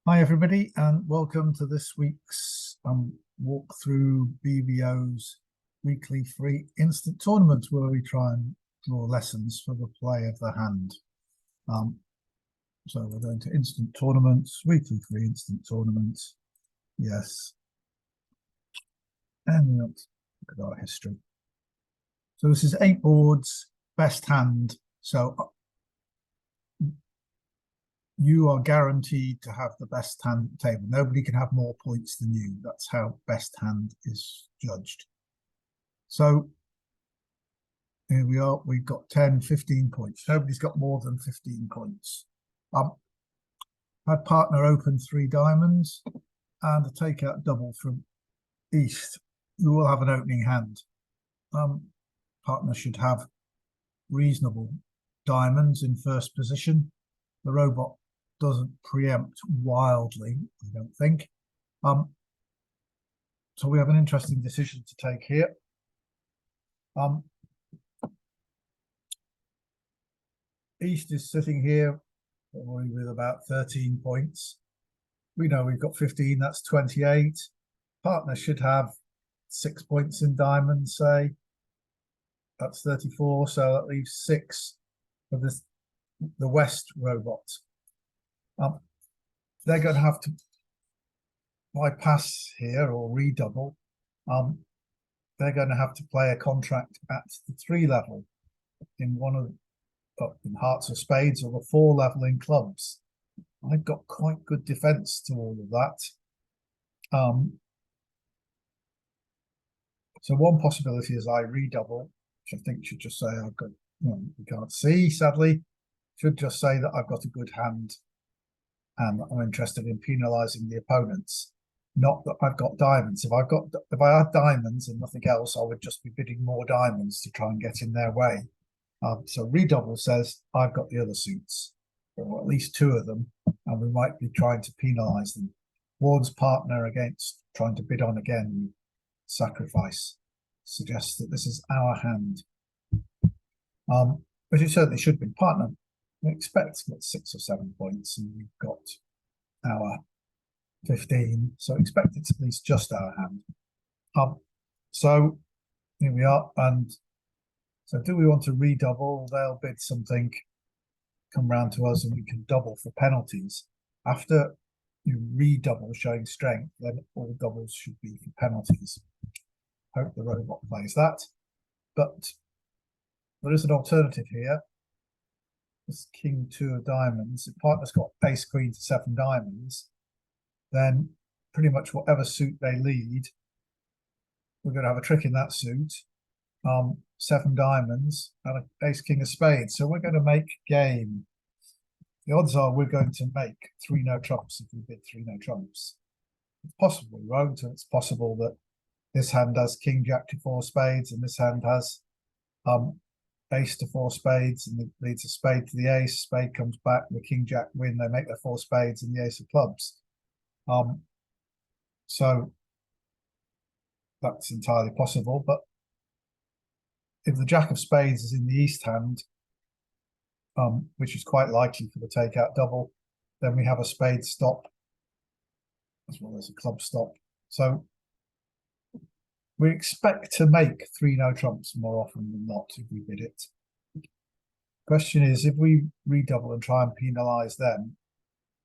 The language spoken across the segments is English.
Hi everybody, and welcome to this week's walk through BVO's weekly free instant tournament, where we try and draw lessons for the play of the hand. So we're going to instant tournaments, weekly free instant tournaments. Yes. And let's look at our history. So this is 8 boards, best hand. So you are guaranteed to have the best hand at the table. Nobody can have more points than you. That's how best hand is judged. So here we are. We've got 10, 15 points. Nobody's got more than 15 points. Had partner open 3 diamonds and a takeout double from East. You will have an opening hand. Partner should have reasonable diamonds in first position. The robot doesn't preempt wildly, I don't think. So we have an interesting decision to take here. East is sitting here probably with about 13 points. We know we've got 15, that's 28. Partner should have 6 points in diamonds, say. That's 34, so that leaves 6 for the West robot. They're going to have to bypass here or redouble. They're going to have to play a contract at the 3 level in one of in hearts or spades, or the 4 level in clubs. I've got quite good defense to all of that. So one possibility is I redouble, which I think should just say I've got, we can't see, sadly. Should just say that I've got a good hand and I'm interested in penalising the opponents. Not that I've got diamonds. If I had diamonds and nothing else, I would just be bidding more diamonds to try and get in their way. So redouble says I've got the other suits, or at least 2 of them, and we might be trying to penalise them. Warns partner against trying to bid on again. Sacrifice suggests that this is our hand, which it certainly should be. Partner, we expect 6 or 7 points, and we've got our 15, so expect it's at least just our hand. So here we are, and so do we want to redouble? They'll bid something, come round to us, and we can double for penalties. After you redouble showing strength, then all doubles should be for penalties. Hope the robot plays that. But there is an alternative here. This king 2 of diamonds. If partner's got ace queen to 7 diamonds, then pretty much whatever suit they lead, we're going to have a trick in that suit. 7 diamonds and an ace king of spades. So we're going to make game. The odds are we're going to make 3 no trumps if we bid 3 no trumps. It's possible we won't, and it's possible that this hand has king jack to 4 spades, and this hand has ace to 4 spades, and it leads a spade to the ace. Spade comes back, the king jack win. They make their 4 spades and the ace of clubs. So that's entirely possible. But if the jack of spades is in the East hand, which is quite likely for the takeout double, then we have a spade stop as well as a club stop. So we expect to make 3 no trumps more often than not if we bid it. Question is, if we redouble and try and penalise them,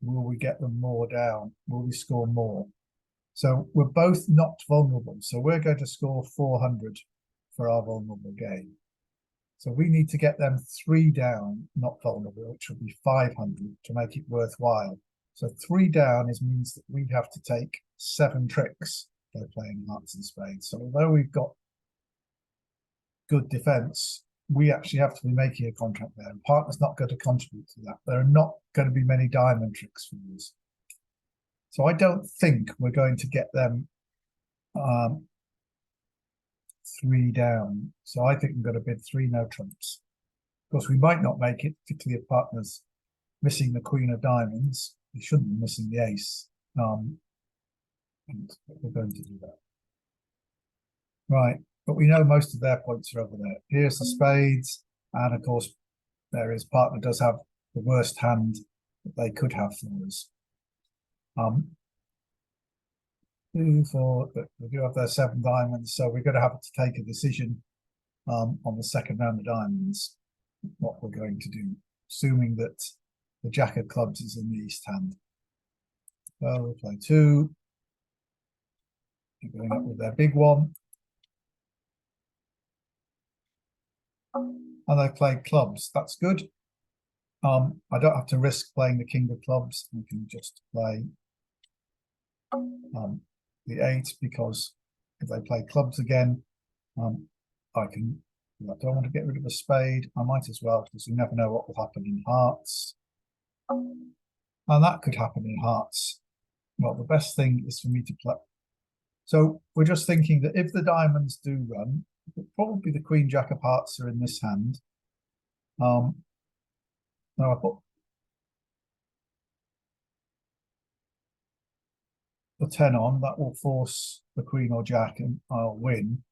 will we get them more down? Will we score more? So we're both not vulnerable. So we're going to score 400 for our vulnerable game. So we need to get them 3 down, not vulnerable, which will be 500 to make it worthwhile. So 3 down means that we have to take 7 tricks. They're playing hearts and spades. So although we've got good defense, we actually have to be making a contract there. And partner's not going to contribute to that. There are not going to be many diamond tricks for us. So I don't think we're going to get them 3 down. So I think we're going to bid 3 no trumps. Of course, we might not make it, particularly if partner's missing the queen of diamonds. He shouldn't be missing the ace. And we're going to do that. Right, but we know most of their points are over there. Here's the spades, and of course, there is partner does have the worst hand that they could have for us. 2, 4, they do have their 7 diamonds, so we're going to have to take a decision on the second round of diamonds, what we're going to do, assuming that the jack of clubs is in the east hand. Well, we'll play 2. They're going up with their big one. And they played clubs. That's good. I don't have to risk playing the king of clubs. I can just play the 8, because if they play clubs again, I don't want to get rid of a spade. I might as well, because you never know what will happen in hearts. And that could happen in hearts. Well, the best thing is for me to play. So we're just thinking that if the diamonds do run, probably the queen jack of hearts are in this hand. Now I put the 10 on, that will force the queen or jack and I'll win.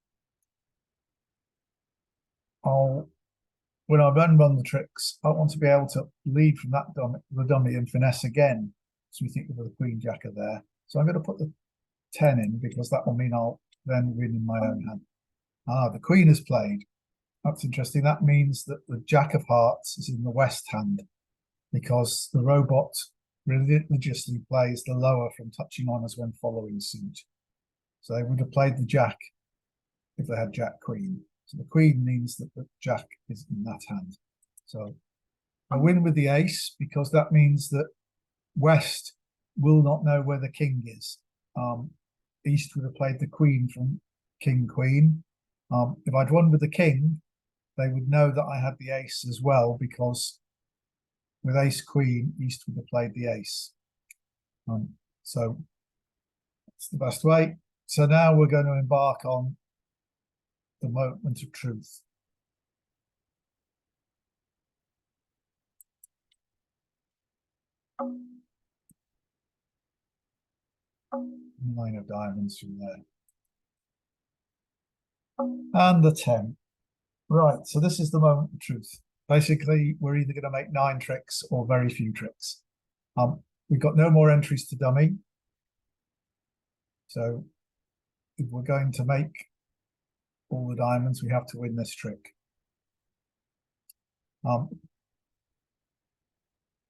When I run the tricks, I want to be able to lead from that dummy and finesse again. So we think of the queen jack are there. So I'm going to put the 10 in, because that will mean I'll then win in my own hand. The queen is played. That's interesting. That means that the jack of hearts is in the west hand, because the robot religiously plays the lower from touching on as when following suit. So they would have played the jack if they had jack queen. So the queen means that the jack is in that hand. So I win with the ace, because that means that west will not know where the king is. East would have played the queen from king queen. If I'd won with the king, they would know that I had the ace as well, because with ace queen, east would have played the ace. So it's the best way. So now we're going to embark on the moment of truth. Nine of diamonds from there. And the 10. Right, so this is the moment of truth. Basically, we're either going to make 9 tricks or very few tricks. We've got no more entries to dummy. So if we're going to make all the diamonds, we have to win this trick.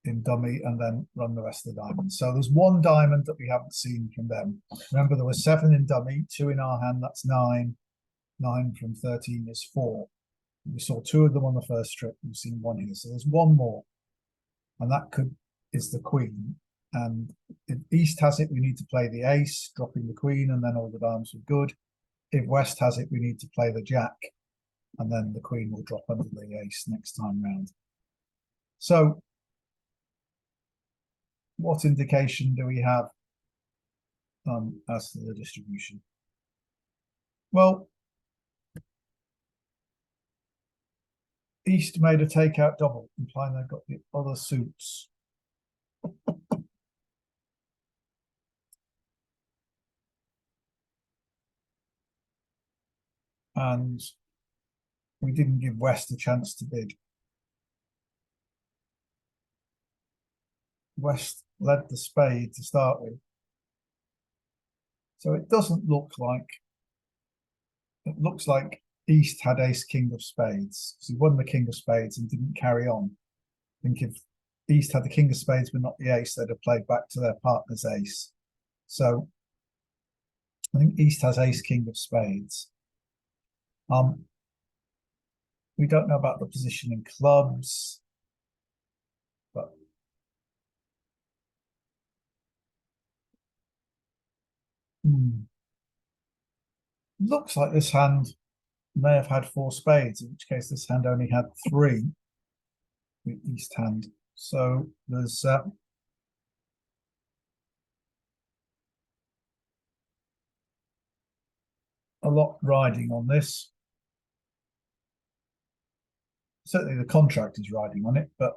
In dummy, and then run the rest of the diamonds. So there's 1 diamond that we haven't seen from them. Remember, there were 7 in dummy, 2 in our hand, that's 9. 9 from 13 is 4. We saw 2 of them on the first trick. We've seen 1 here. So there's 1 more. And that is the queen. And if east has it, we need to play the ace, dropping the queen, and then all the diamonds are good. If west has it, we need to play the jack, and then the queen will drop under the ace next time round. So what indication do we have as to the distribution? Well, east made a takeout double, implying they've got the other suits. And we didn't give west a chance to bid. West led the spade to start with. So it doesn't look like, it looks like east had ace king of spades. So he won the king of spades and didn't carry on. I think if east had the king of spades but not the ace, they'd have played back to their partner's ace. So I think east has ace king of spades. We don't know about the position in clubs, but looks like this hand may have had 4 spades, in which case this hand only had 3, the east hand. So there's a lot riding on this. Certainly the contract is riding on it, but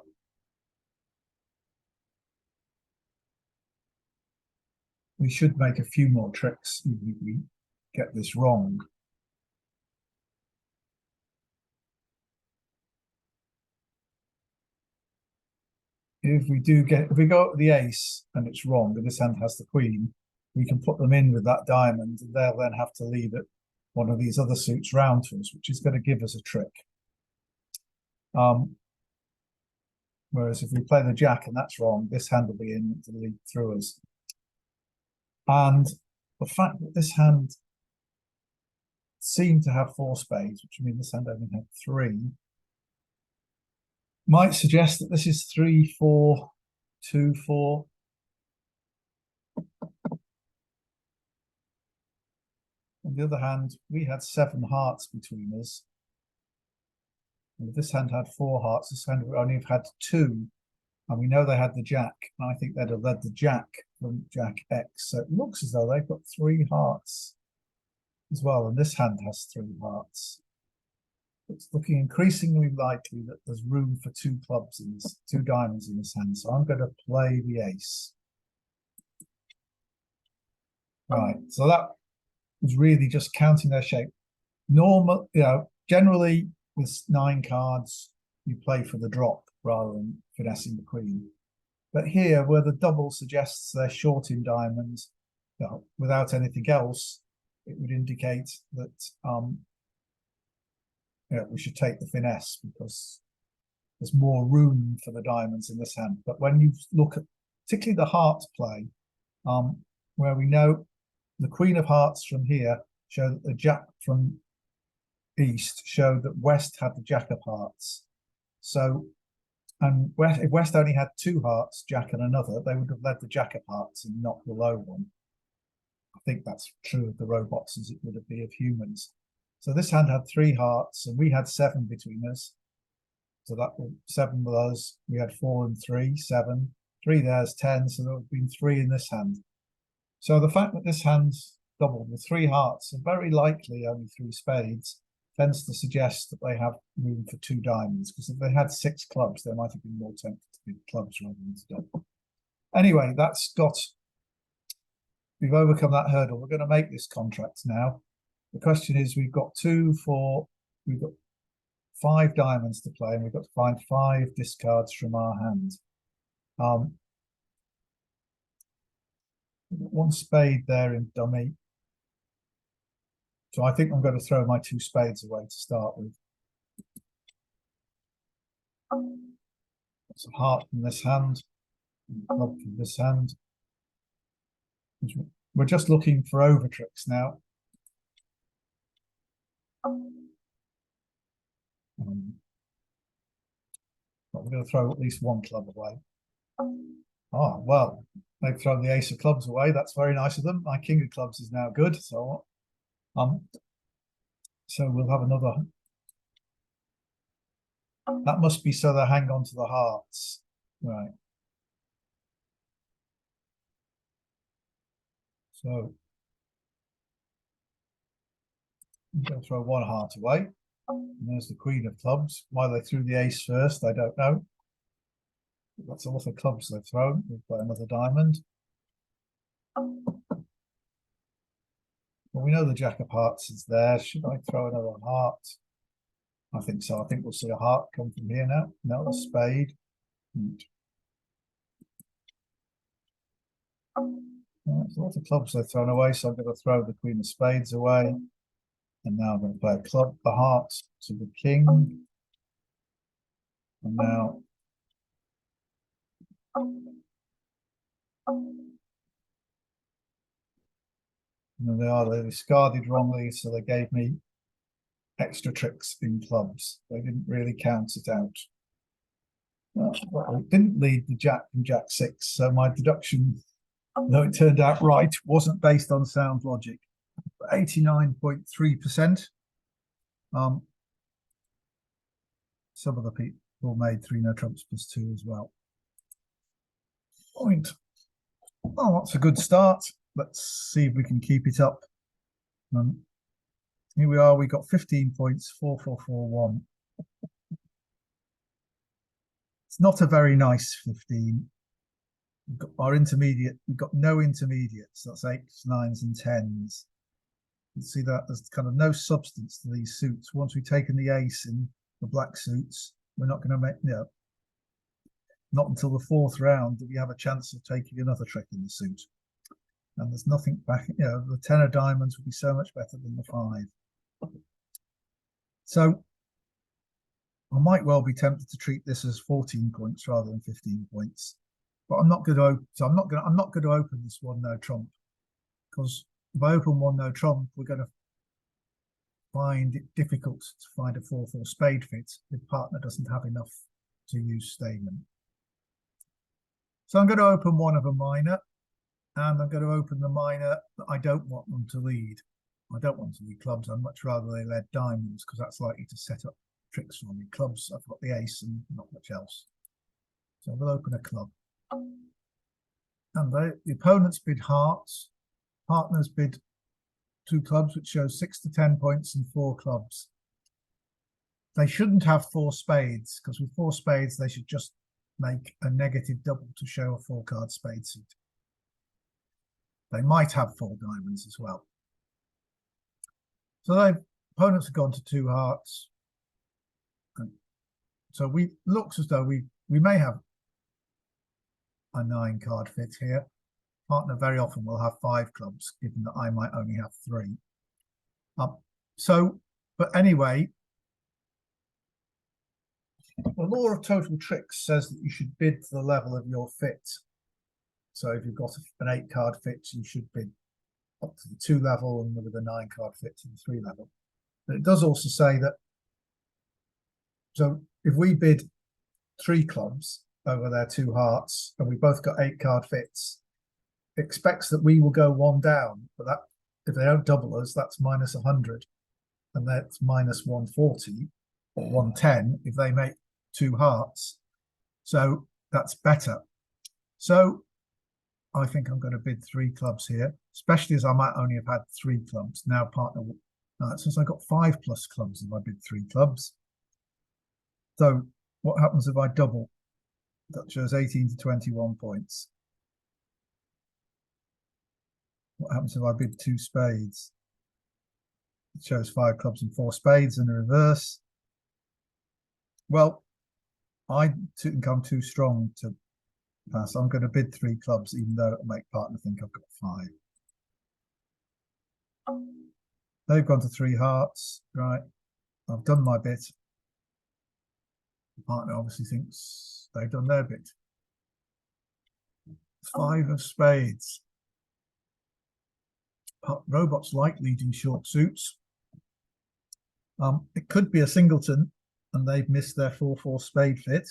we should make a few more tricks if we get this wrong. if we go the ace and it's wrong, and this hand has the queen, we can put them in with that diamond, and they'll then have to leave it one of these other suits round to us, which is going to give us a trick. Whereas if we play the jack and that's wrong, this hand will be in to lead through us. And the fact that this hand seemed to have 4 spades, which means this hand only had 3, might suggest that this is 3, 4, 2, 4. On the other hand, we had 7 hearts between us. And if this hand had 4 hearts, this hand would only have had 2. And we know they had the jack. And I think they'd have led the jack from Jack X. So it looks as though they've got 3 hearts as well. And this hand has 3 hearts. It's looking increasingly likely that there's room for 2 clubs in this, 2 diamonds in this hand. So I'm going to play the ace. Right. So that was really just counting their shape. Normal, generally with 9 cards, you play for the drop rather than finessing the queen. But here, where the double suggests they're short in diamonds, without anything else, it would indicate that we should take the finesse because there's more room for the diamonds in this hand. But when you look at particularly the heart play, where we know the queen of hearts from here showed that the jack from east showed that west had the jack of hearts. So, and if west only had 2 hearts, jack and another, they would have led the jack of hearts and not the low one. I think that's true of the robots as it would be of humans. So this hand had 3 hearts and we had 7 between us. So that was 7 with us. We had 4 and 3, 7. 3 there's 10, so there would have been 3 in this hand. So the fact that this hand's doubled with 3 hearts and very likely only 3 spades tends to suggest that they have room for 2 diamonds, because if they had 6 clubs, they might have been more tempted to be clubs rather than to double. Anyway, we've overcome that hurdle. We're going to make this contract now. The question is, we've got 5 diamonds to play, and we've got to find 5 discards from our hand. 1 spade there in dummy. So I think I'm going to throw my 2 spades away to start with. It's a heart from this hand, a club from this hand. We're just looking for over tricks now. But we're going to throw at least 1 club away. Oh, well, they've thrown the ace of clubs away. That's very nice of them. My king of clubs is now good. So we'll have another. That must be so they hang on to the hearts. Right. So I'm going to throw 1 heart away. And there's the queen of clubs. Why they threw the ace first, I don't know. That's a lot of clubs they've thrown. We've got another diamond. Well, we know the jack of hearts is there. Should I throw another heart? I think so. I think we'll see a heart come from here now. No, a spade. There's a lot of clubs they've thrown away, so I'm going to throw the queen of spades away. And now I'm going to play a club, the heart to the king. And now and they discarded wrongly, so they gave me extra tricks in clubs. They didn't really count it out. Well, it didn't lead the jack and jack 6, so my deduction, though it turned out right, wasn't based on sound logic. 89.3%. Some of the people made 3 no trumps +2 as well. Point. Oh, that's a good start. Let's see if we can keep it up. Here we are. We got 15 points. 4-4-4-1. It's not a very nice 15. We've got our intermediate. We've got no intermediates. That's 8s, 9s, and 10s. You see that there's kind of no substance to these suits. Once we've taken the ace in the black suits, we're not going to make not until the fourth round do we have a chance of taking another trick in the suit. And there's nothing back, you know, the 10 of diamonds would be so much better than the 5. So I might well be tempted to treat this as 14 points rather than 15 points. But I'm not going to open, so I'm not going to open this one no trump, because if I open one no trump, we're going to find it difficult to find a 4-4 spade fit if partner doesn't have enough to use Stayman. So I'm going to open one of a minor, and I'm going to open the minor that I don't want them to lead. I don't want to lead clubs. I'd much rather they led diamonds, because that's likely to set up tricks for me. Clubs, I've got the ace and not much else. So we'll open a club. And the opponents bid hearts. Partners bid 2 clubs, which shows 6 to 10 points and 4 clubs. They shouldn't have 4 spades, because with 4 spades, they should just make a negative double to show a 4-card spade suit. They might have 4 diamonds as well. So the opponents have gone to 2 hearts. And so looks as though we may have a 9-card fit here. Partner very often will have 5 clubs, given that I might only have 3. But anyway, the law of total tricks says that you should bid to the level of your fit. So if you've got an 8-card fit, you should bid up to the 2 level, and with a 9-card fit to the 3 level. But it does also say that, so if we bid 3 clubs over their 2 hearts, and we both got 8-card fits, it expects that we will go 1 down, but that, if they don't double us, that's minus 100, and that's minus 140 or 110 if they make 2 hearts. So that's better. So I think I'm going to bid 3 clubs here, especially as I might only have had 3 clubs. Now partner, since I got 5 plus clubs if I bid 3 clubs. So what happens if I double? That shows 18 to 21 points. What happens if I bid 2 spades? It shows 5 clubs and 4 spades in the reverse. Well, I think I'm too strong to pass. I'm going to bid 3 clubs, even though it'll make partner think I've got 5. They've gone to 3 hearts, right? I've done my bit. The partner obviously thinks they've done their bit. 5 of spades. Robots like leading short suits. It could be a singleton, and they've missed their 4-4 spade fit.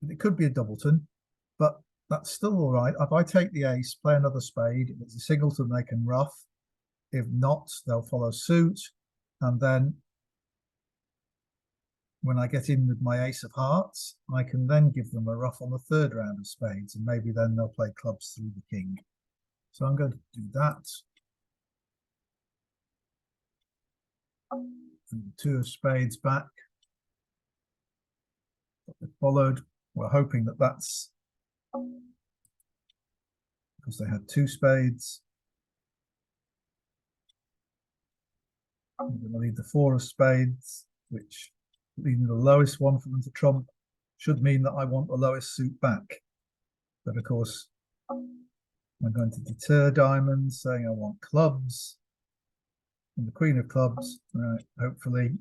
It could be a doubleton, but that's still all right. If I take the ace, play another spade, if it's a singleton, they can ruff. If not, they'll follow suit. And then when I get in with my ace of hearts, I can then give them a ruff on the 3rd round of spades, and maybe then they'll play clubs through the king. So I'm going to do that. And 2 of spades back. Followed. We're hoping that that's because they had 2 spades. I'm going to leave the 4 of spades, which leaving the lowest one for them to trump should mean that I want the lowest suit back. But of course, I'm going to deter diamonds, saying I want clubs. And the queen of clubs, hopefully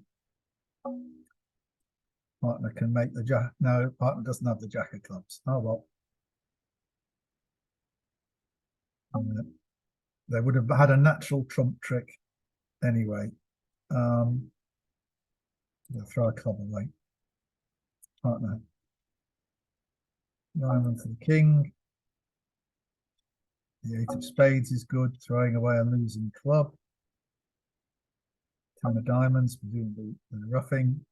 partner can make the jack. No, partner doesn't have the jack of clubs. Oh well. They would have had a natural trump trick anyway. They'll throw a club away. Partner. Diamond for the king. The 8 of spades is good, throwing away a losing club. 10 of diamonds, presumably the ruffing.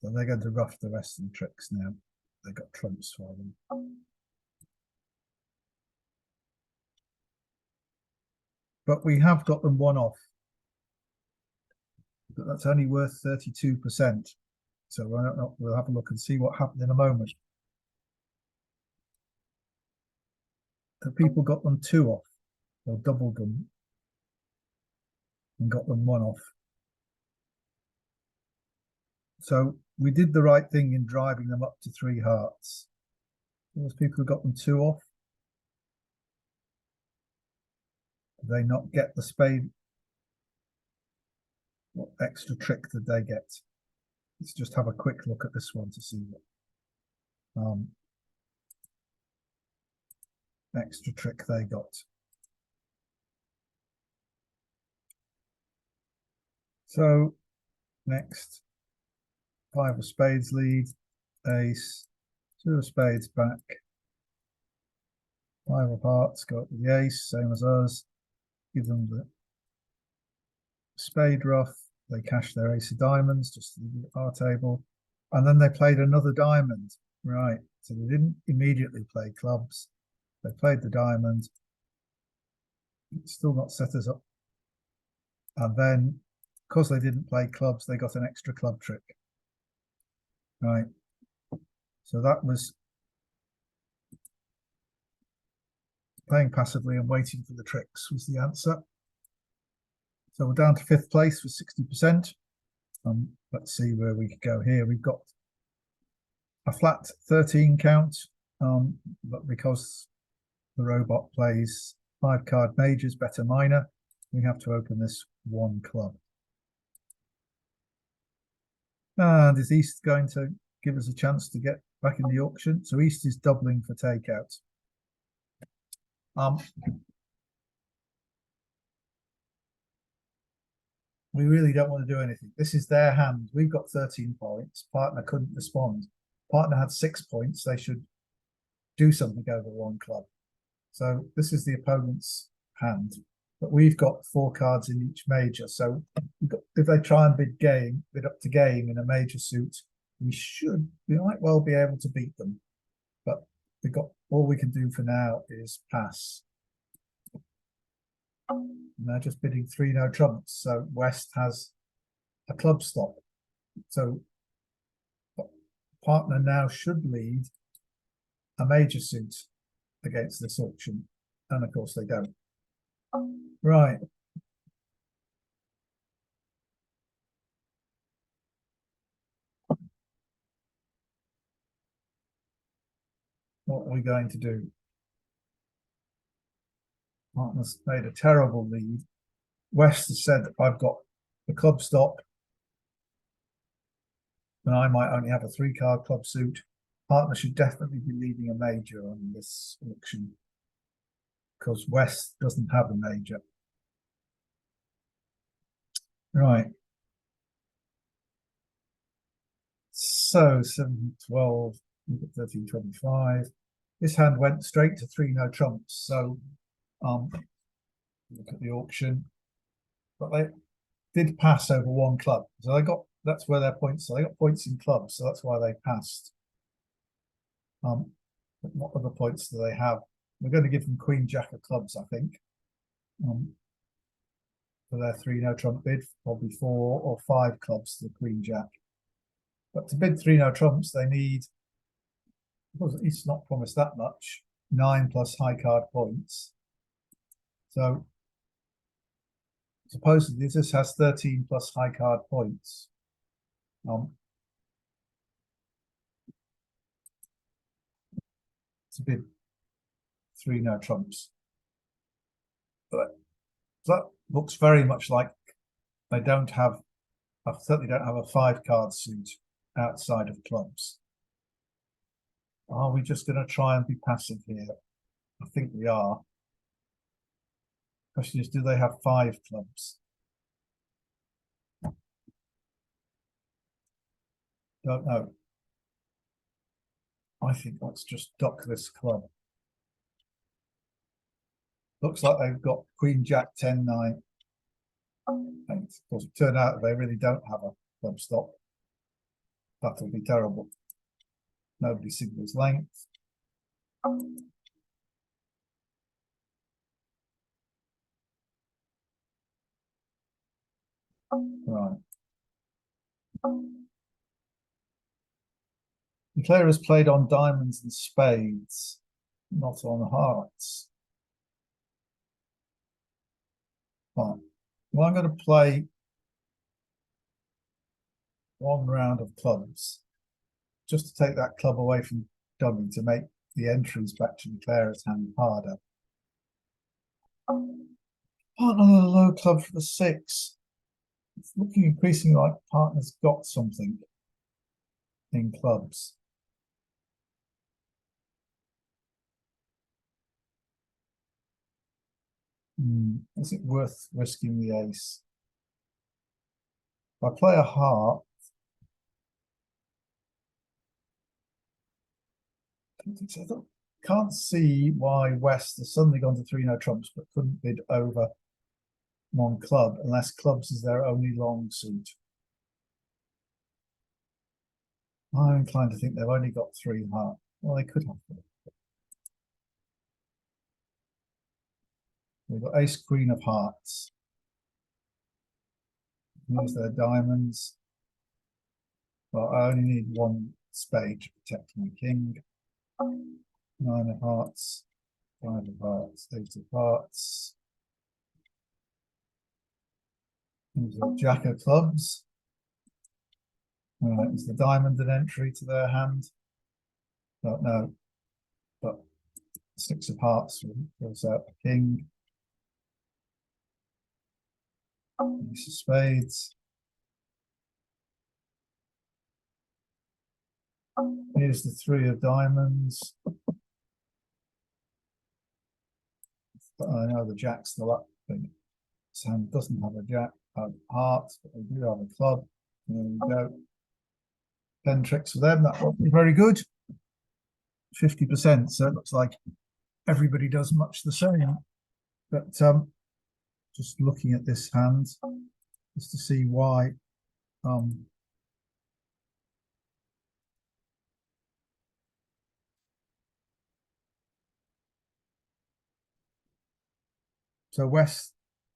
So they're going to ruff the rest of the tricks now. They got trumps for them. But we have got them 1 off. But that's only worth 32%. So we'll have a look and see what happened in a moment. The people got them 2 off, or doubled them, and got them 1 off. So we did the right thing in driving them up to 3 hearts. Those people who got them 2 off. Did they not get the spade? What extra trick did they get? Let's just have a quick look at this one to see what extra trick they got. So next, 5 of spades lead, ace, 2 of spades back, 5 of hearts go up with the ace, same as us. Give them the spade ruff. They cash their ace of diamonds, just to our table. And then they played another diamond. Right. So they didn't immediately play clubs. They played the diamond. It's still not set us up. And then, because they didn't play clubs, they got an extra club trick. Right. So that was playing passively and waiting for the tricks was the answer. So we're down to 5th place with 60%. Let's see where we could go here. We've got a flat 13 count, but because the robot plays 5-card majors, better minor, we have to open this 1 club. And is East going to give us a chance to get back in the auction? So East is doubling for takeout. We really don't want to do anything. This is their hand. We've got 13 points. Partner couldn't respond. Partner had 6 points. They should do something over 1 club. So this is the opponent's hand. But we've got 4 cards in each major. So if they try and bid up to game in a major suit, we might well be able to beat them. But all we can do for now is pass. And they're just bidding 3 no trumps. So West has a club stop. So partner now should lead a major suit against this auction. And of course they don't. Right. What are we going to do? Partner's made a terrible lead. West has said I've got the club stop and I might only have a 3-card club suit. Partner should definitely be leading a major on this auction because West doesn't have a major. Right. So 7, 12, 13, 25. This hand went straight to 3 no trumps. So look at the auction. But they did pass over 1 club. So that's where their points are. They got points in clubs, so that's why they passed. What other points do they have? We're going to give them Queen Jack of clubs, I think. For their 3 no trump bid, probably 4 or 5 clubs to the Queen Jack. But to bid 3 no trumps, they need, because it's not promised that much, 9 plus high card points. So supposedly this has 13 plus high card points. To bid 3 no trumps. But that looks very much like they don't have, I certainly don't have a 5-card suit outside of clubs. Are we just going to try and be passive here? I think we are. Question is, do they have 5 clubs? Don't know. I think let's just duck this club. Looks like they've got Queen Jack 10 9. And of course, it turned out they really don't have a club stop. That'll be terrible. Nobody signals length. Right. The player has played on diamonds and spades, not on hearts. Right. Well, I'm going to play one round of clubs, just to take that club away from dummy to make the entries back to declarer's hand harder. Partner on a low club for the 6. It's looking increasingly like partner's got something in clubs. Is it worth risking the ace? If I play a heart, I can't see why West has suddenly gone to 3 no trumps but couldn't bid over one club unless clubs is their only long suit. I'm inclined to think they've only got 3 heart. Well, they could have 4. We've got ace queen of hearts. Use their diamonds. Well, I only need 1 spade to protect my king. 9 of hearts, 5 of hearts, 8 of hearts. Use a jack of clubs. Is the diamond an entry to their hand? Don't know. But 6 of hearts fills out the king. Ace of spades. Here's the 3 of diamonds. But I know the jack's the luck thing. This hand doesn't have a jack of hearts, but they do have a club. There we go. 10 tricks for them. That won't be very good. 50%. So it looks like everybody does much the same. But just looking at this hand, just to see why. So West,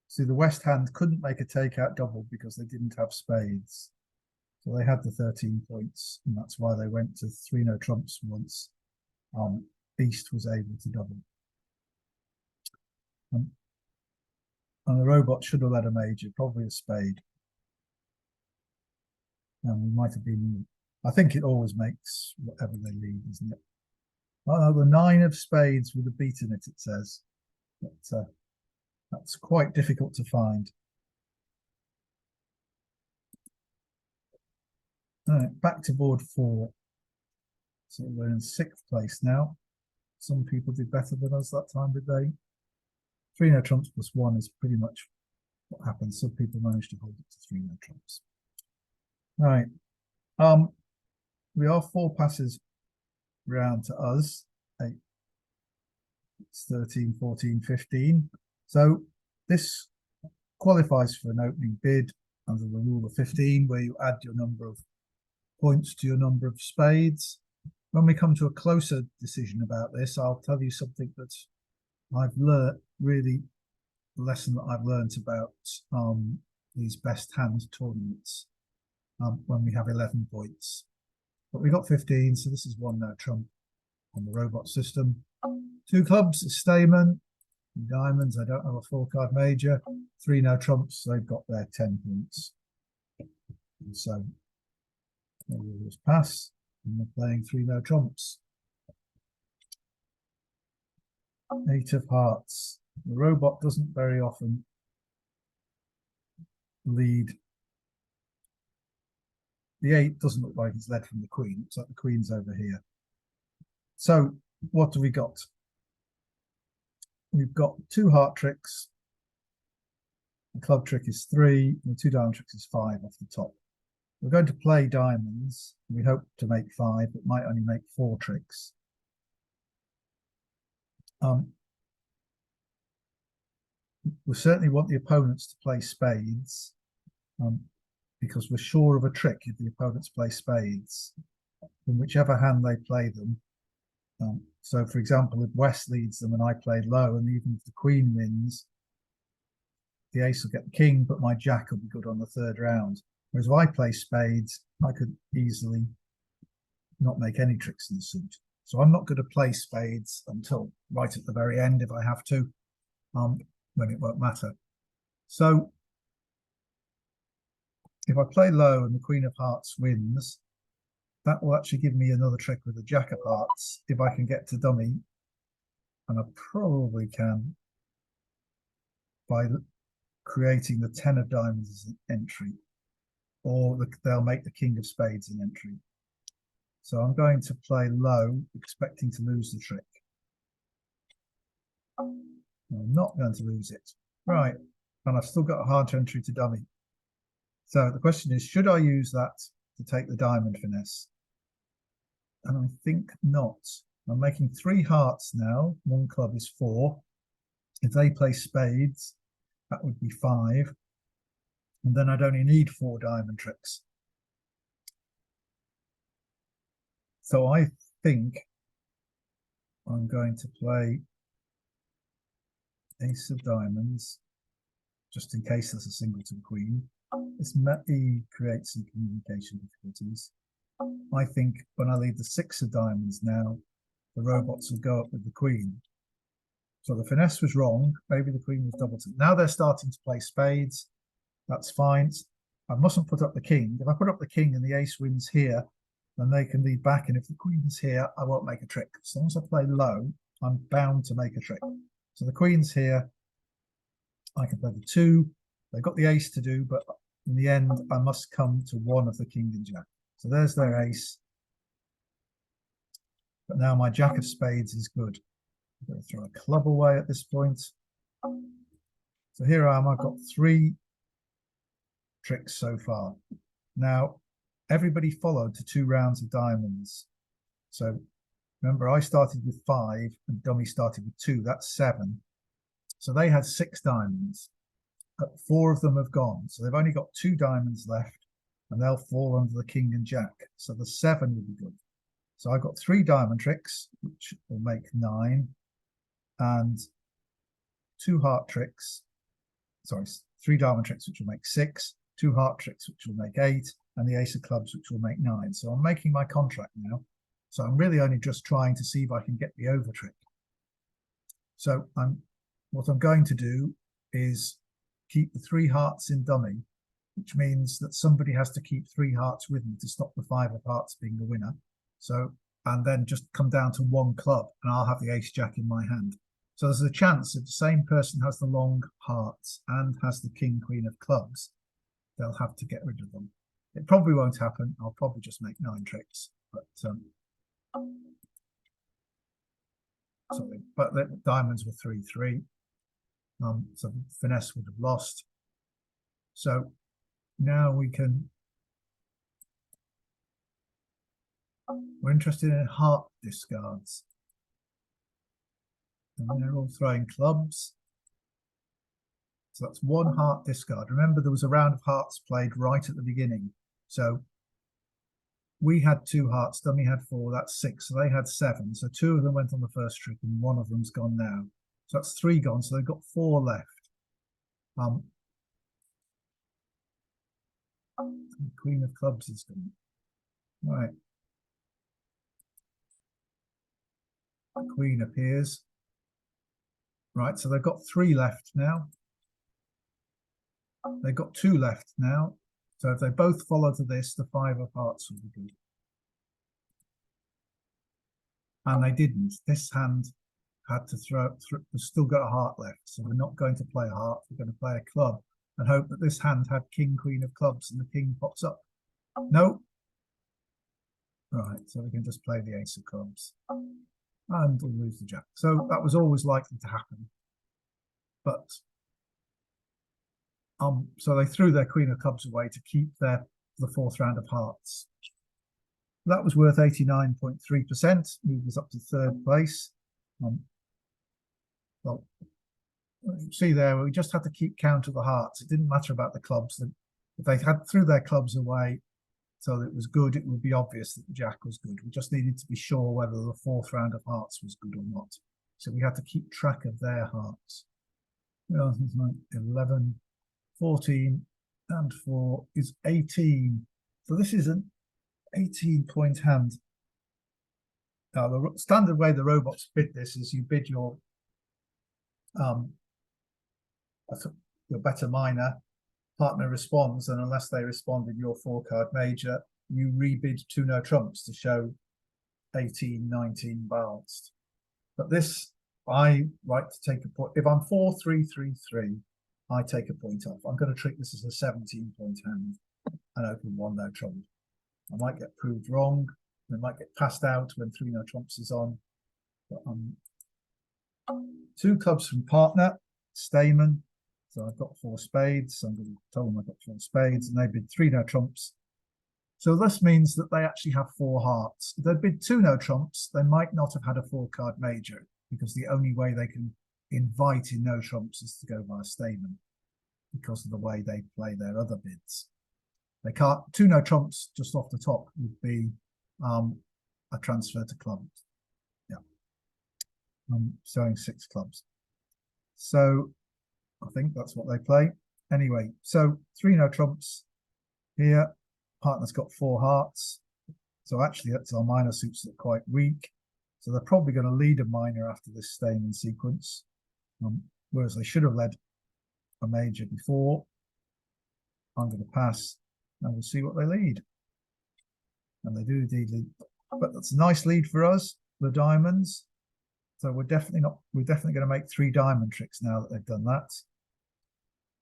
see the West hand couldn't make a takeout double because they didn't have spades. So they had the 13 points, and that's why they went to 3 no trumps once East was able to double. And the robot should have led a major, probably a spade. And we might have been, I think it always makes whatever they lead, isn't it? Oh no, the 9 of spades with a beat in it, it says. But that's quite difficult to find. All right, back to board 4. So we're in 6th place now. Some people did better than us that time, did they? 3 no trumps plus 1 is pretty much what happens. Some people managed to hold it to 3 no trumps. All right. We are 4 passes round to us. 8, 13, 14, 15. So this qualifies for an opening bid under the rule of 15, where you add your number of points to your number of spades. When we come to a closer decision about this, I'll tell you something that I've learned, really a lesson that I've learned about these best hand tournaments when we have 11 points. But we got 15, so this is 1 no trump on the robot system. 2 clubs, a Stayman. Diamonds, I don't have a 4-card major. 3 no trumps, they've got their 10 points. And so they will just pass, and they're playing 3 no trumps. 8 of hearts. The robot doesn't very often lead. The 8 doesn't look like it's led from the queen. It's like the queen's over here. So what do we got? We've got 2 heart tricks. The club trick is 3, and the 2 diamond tricks is 5 off the top. We're going to play diamonds. We hope to make 5, but might only make 4 tricks. We certainly want the opponents to play spades, because we're sure of a trick if the opponents play spades, in whichever hand they play them. So, for example, if West leads them and I play low, and even if the queen wins, the ace will get the king, but my jack will be good on the 3rd round. Whereas if I play spades, I could easily not make any tricks in the suit. So I'm not going to play spades until right at the very end if I have to, when it won't matter. So if I play low and the Queen of Hearts wins, that will actually give me another trick with the Jack of Hearts if I can get to dummy. And I probably can by creating the 10 of diamonds as an entry, or they'll make the King of Spades an entry. So I'm going to play low, expecting to lose the trick. I'm not going to lose it. Right, and I've still got a hard entry to dummy. So the question is, should I use that to take the diamond finesse? And I think not. I'm making 3 hearts now. 1 club is 4. If they play spades, that would be 5. And then I'd only need 4 diamond tricks. So I think I'm going to play ace of diamonds, just in case there's a singleton queen. This may create some communication difficulties. I think when I leave the 6 of diamonds now, the robots will go up with the queen. So the finesse was wrong. Maybe the queen was doubleton. Now they're starting to play spades. That's fine. I mustn't put up the king. If I put up the king and the ace wins here, then they can lead back. And if the queen's here, I won't make a trick. As long as I play low, I'm bound to make a trick. So the queen's here. I can play the 2. They've got the ace to do, but in the end, I must come to one of the king and jack. So there's their ace. But now my jack of spades is good. I'm going to throw a club away at this point. So here I am. I've got 3 tricks so far. Now, everybody followed to 2 rounds of diamonds. So remember, I started with 5 and dummy started with 2. That's 7. So they had 6 diamonds. But 4 of them have gone. So they've only got 2 diamonds left, and they'll fall under the king and jack. So the 7 will be good. So I've got 3 diamond tricks, which will make 9, and 2 heart tricks. Sorry, 3 diamond tricks, which will make 6, 2 heart tricks, which will make 8, and the ace of clubs, which will make 9. So I'm making my contract now. So I'm really only just trying to see if I can get the over trick. So what I'm going to do is keep the 3 hearts in dummy, which means that somebody has to keep 3 hearts with me to stop the 5 of hearts being the winner. So, and then just come down to 1 club, and I'll have the ace jack in my hand. So there's a chance if the same person has the long hearts and has the king queen of clubs, they'll have to get rid of them. It probably won't happen. I'll probably just make 9 tricks, but the diamonds were 3-3. So finesse would have lost. So now we're interested in heart discards. And they're all throwing clubs. So that's 1 heart discard. Remember, there was a round of hearts played right at the beginning. So we had 2 hearts, dummy had 4, that's 6. So they had 7. So 2 of them went on the first trick and 1 of them's gone now. So that's 3 gone. So they've got 4 left. Queen of clubs is gone. Right. The queen appears. Right, so they've got 3 left now. They've got 2 left now. So if they both follow to this, the 5 of hearts will be good. And they didn't. This hand had to we've still got a heart left. So we're not going to play a heart. We're going to play a club and hope that this hand had king, queen of clubs and the king pops up. No. Right, so we can just play the ace of clubs. And we'll lose the jack. So that was always likely to happen. But so they threw their queen of clubs away to keep the 4th round of hearts. That was worth 89.3%. Moved us up to 3rd place. Well, you see there, we just had to keep count of the hearts. It didn't matter about the clubs. If they had threw their clubs away so that it was good, it would be obvious that the jack was good. We just needed to be sure whether the 4th round of hearts was good or not. So we had to keep track of their hearts. 11, 14, and 4 is 18. So this is an 18-point hand. Now, the standard way the robots bid this is you bid your better miner partner responds, and unless they respond in your 4-card major, you rebid 2 no trumps to show 18, 19 balanced. But this, I like to take a point. If I'm 4-3-3-3, I take a point off. I'm going to treat this as a 17-point hand and open 1 no trump. I might get proved wrong. They might get passed out when 3 no trumps is on. But 2 clubs from partner, Stayman. So I've got 4 spades. So I'm going to tell them I've got 4 spades, and they bid 3 no trumps. So this means that they actually have 4 hearts. If they'd bid 2 no trumps, they might not have had a 4-card major, because the only way they can invite in no trumps is to go via Stayman, because of the way they play their other bids. They can't. 2 no trumps just off the top would be a transfer to clubs. Yeah, I'm showing 6 clubs. So I think that's what they play. Anyway, so 3 no trumps here. Partner's got 4 hearts. So actually that's our minor suits that are quite weak. So they're probably going to lead a minor after this Stayman sequence, whereas they should have led a major before. I'm going to pass, and we'll see what they lead. And they do indeed lead, but that's a nice lead for us, the diamonds. So we're definitely going to make 3 diamond tricks now that they've done that.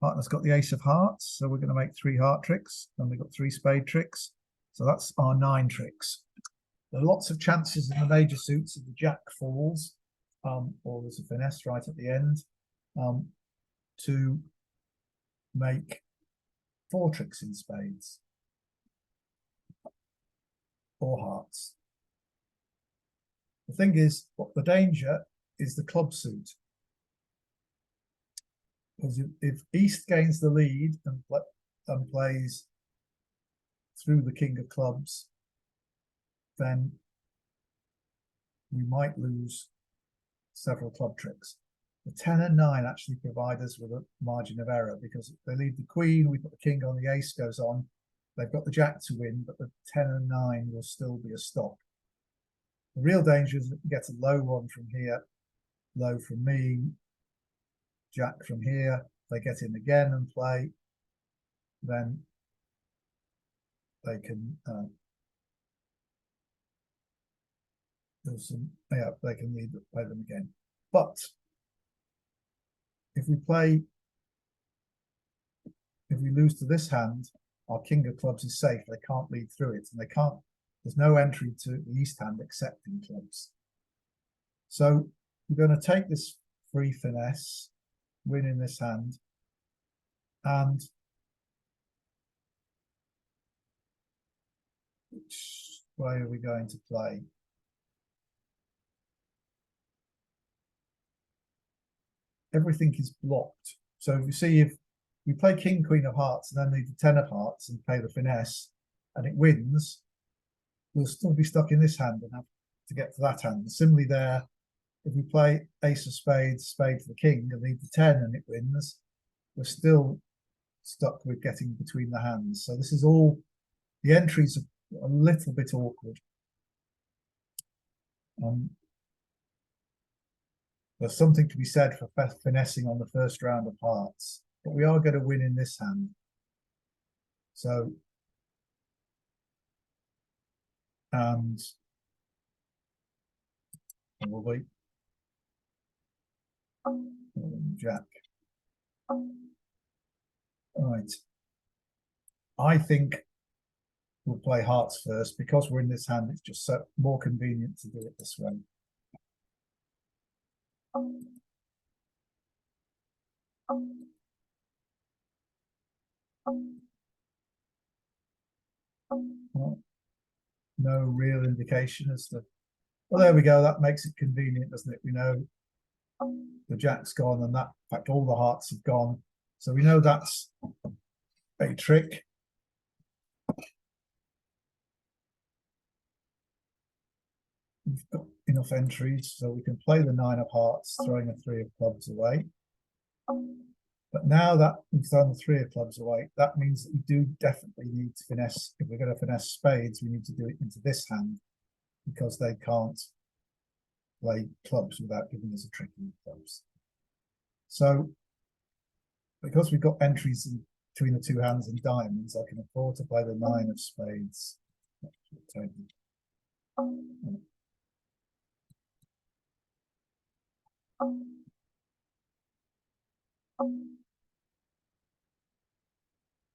Partner's got the ace of hearts, so we're going to make 3 heart tricks, and we've got 3 spade tricks. So that's our 9 tricks. There are lots of chances in the major suits if the jack falls, or there's a finesse right at the end, to make 4 tricks in spades or hearts. The thing is, what the danger is the club suit. Because if East gains the lead and plays through the king of clubs, then we might lose several club tricks. The 10 and 9 actually provide us with a margin of error, because if they leave the queen, we put the king on, the ace goes on, they've got the jack to win, but the 10 and 9 will still be a stop. The real danger is that we get a low one from here, low from me, jack from here. They get in again and play, then they can they can play them again. But if we lose to this hand, our king of clubs is safe. They can't lead through it, and there's no entry to the east hand except in clubs. So we're going to take this free finesse, win in this hand, and which way are we going to play? Everything is blocked. So if you see, if we play king, queen of hearts, and then leave the 10 of hearts and play the finesse, and it wins, we'll still be stuck in this hand and have to get to that hand. And similarly there, if we play ace of spades, spade for the king, and leave the 10 and it wins, we're still stuck with getting between the hands. So this is all, the entries are a little bit awkward. There's something to be said for finessing on the first round of hearts, but we are going to win in this hand. So, and probably jack. Right. I think we'll play hearts first, because we're in this hand. It's just so more convenient to do it this way. Well, no real indication as to, well, there we go. That makes it convenient, doesn't it? We know the jack's gone, and that, in fact, all the hearts have gone. So we know that's a trick. We've got enough entries, so we can play the 9 of hearts, throwing a 3 of clubs away. But now that we've thrown the 3 of clubs away, that means that we do definitely need to finesse. If we're going to finesse spades, we need to do it into this hand, because they can't play clubs without giving us a trick in clubs. So because we've got entries between the two hands in diamonds, I can afford to play the 9 of spades.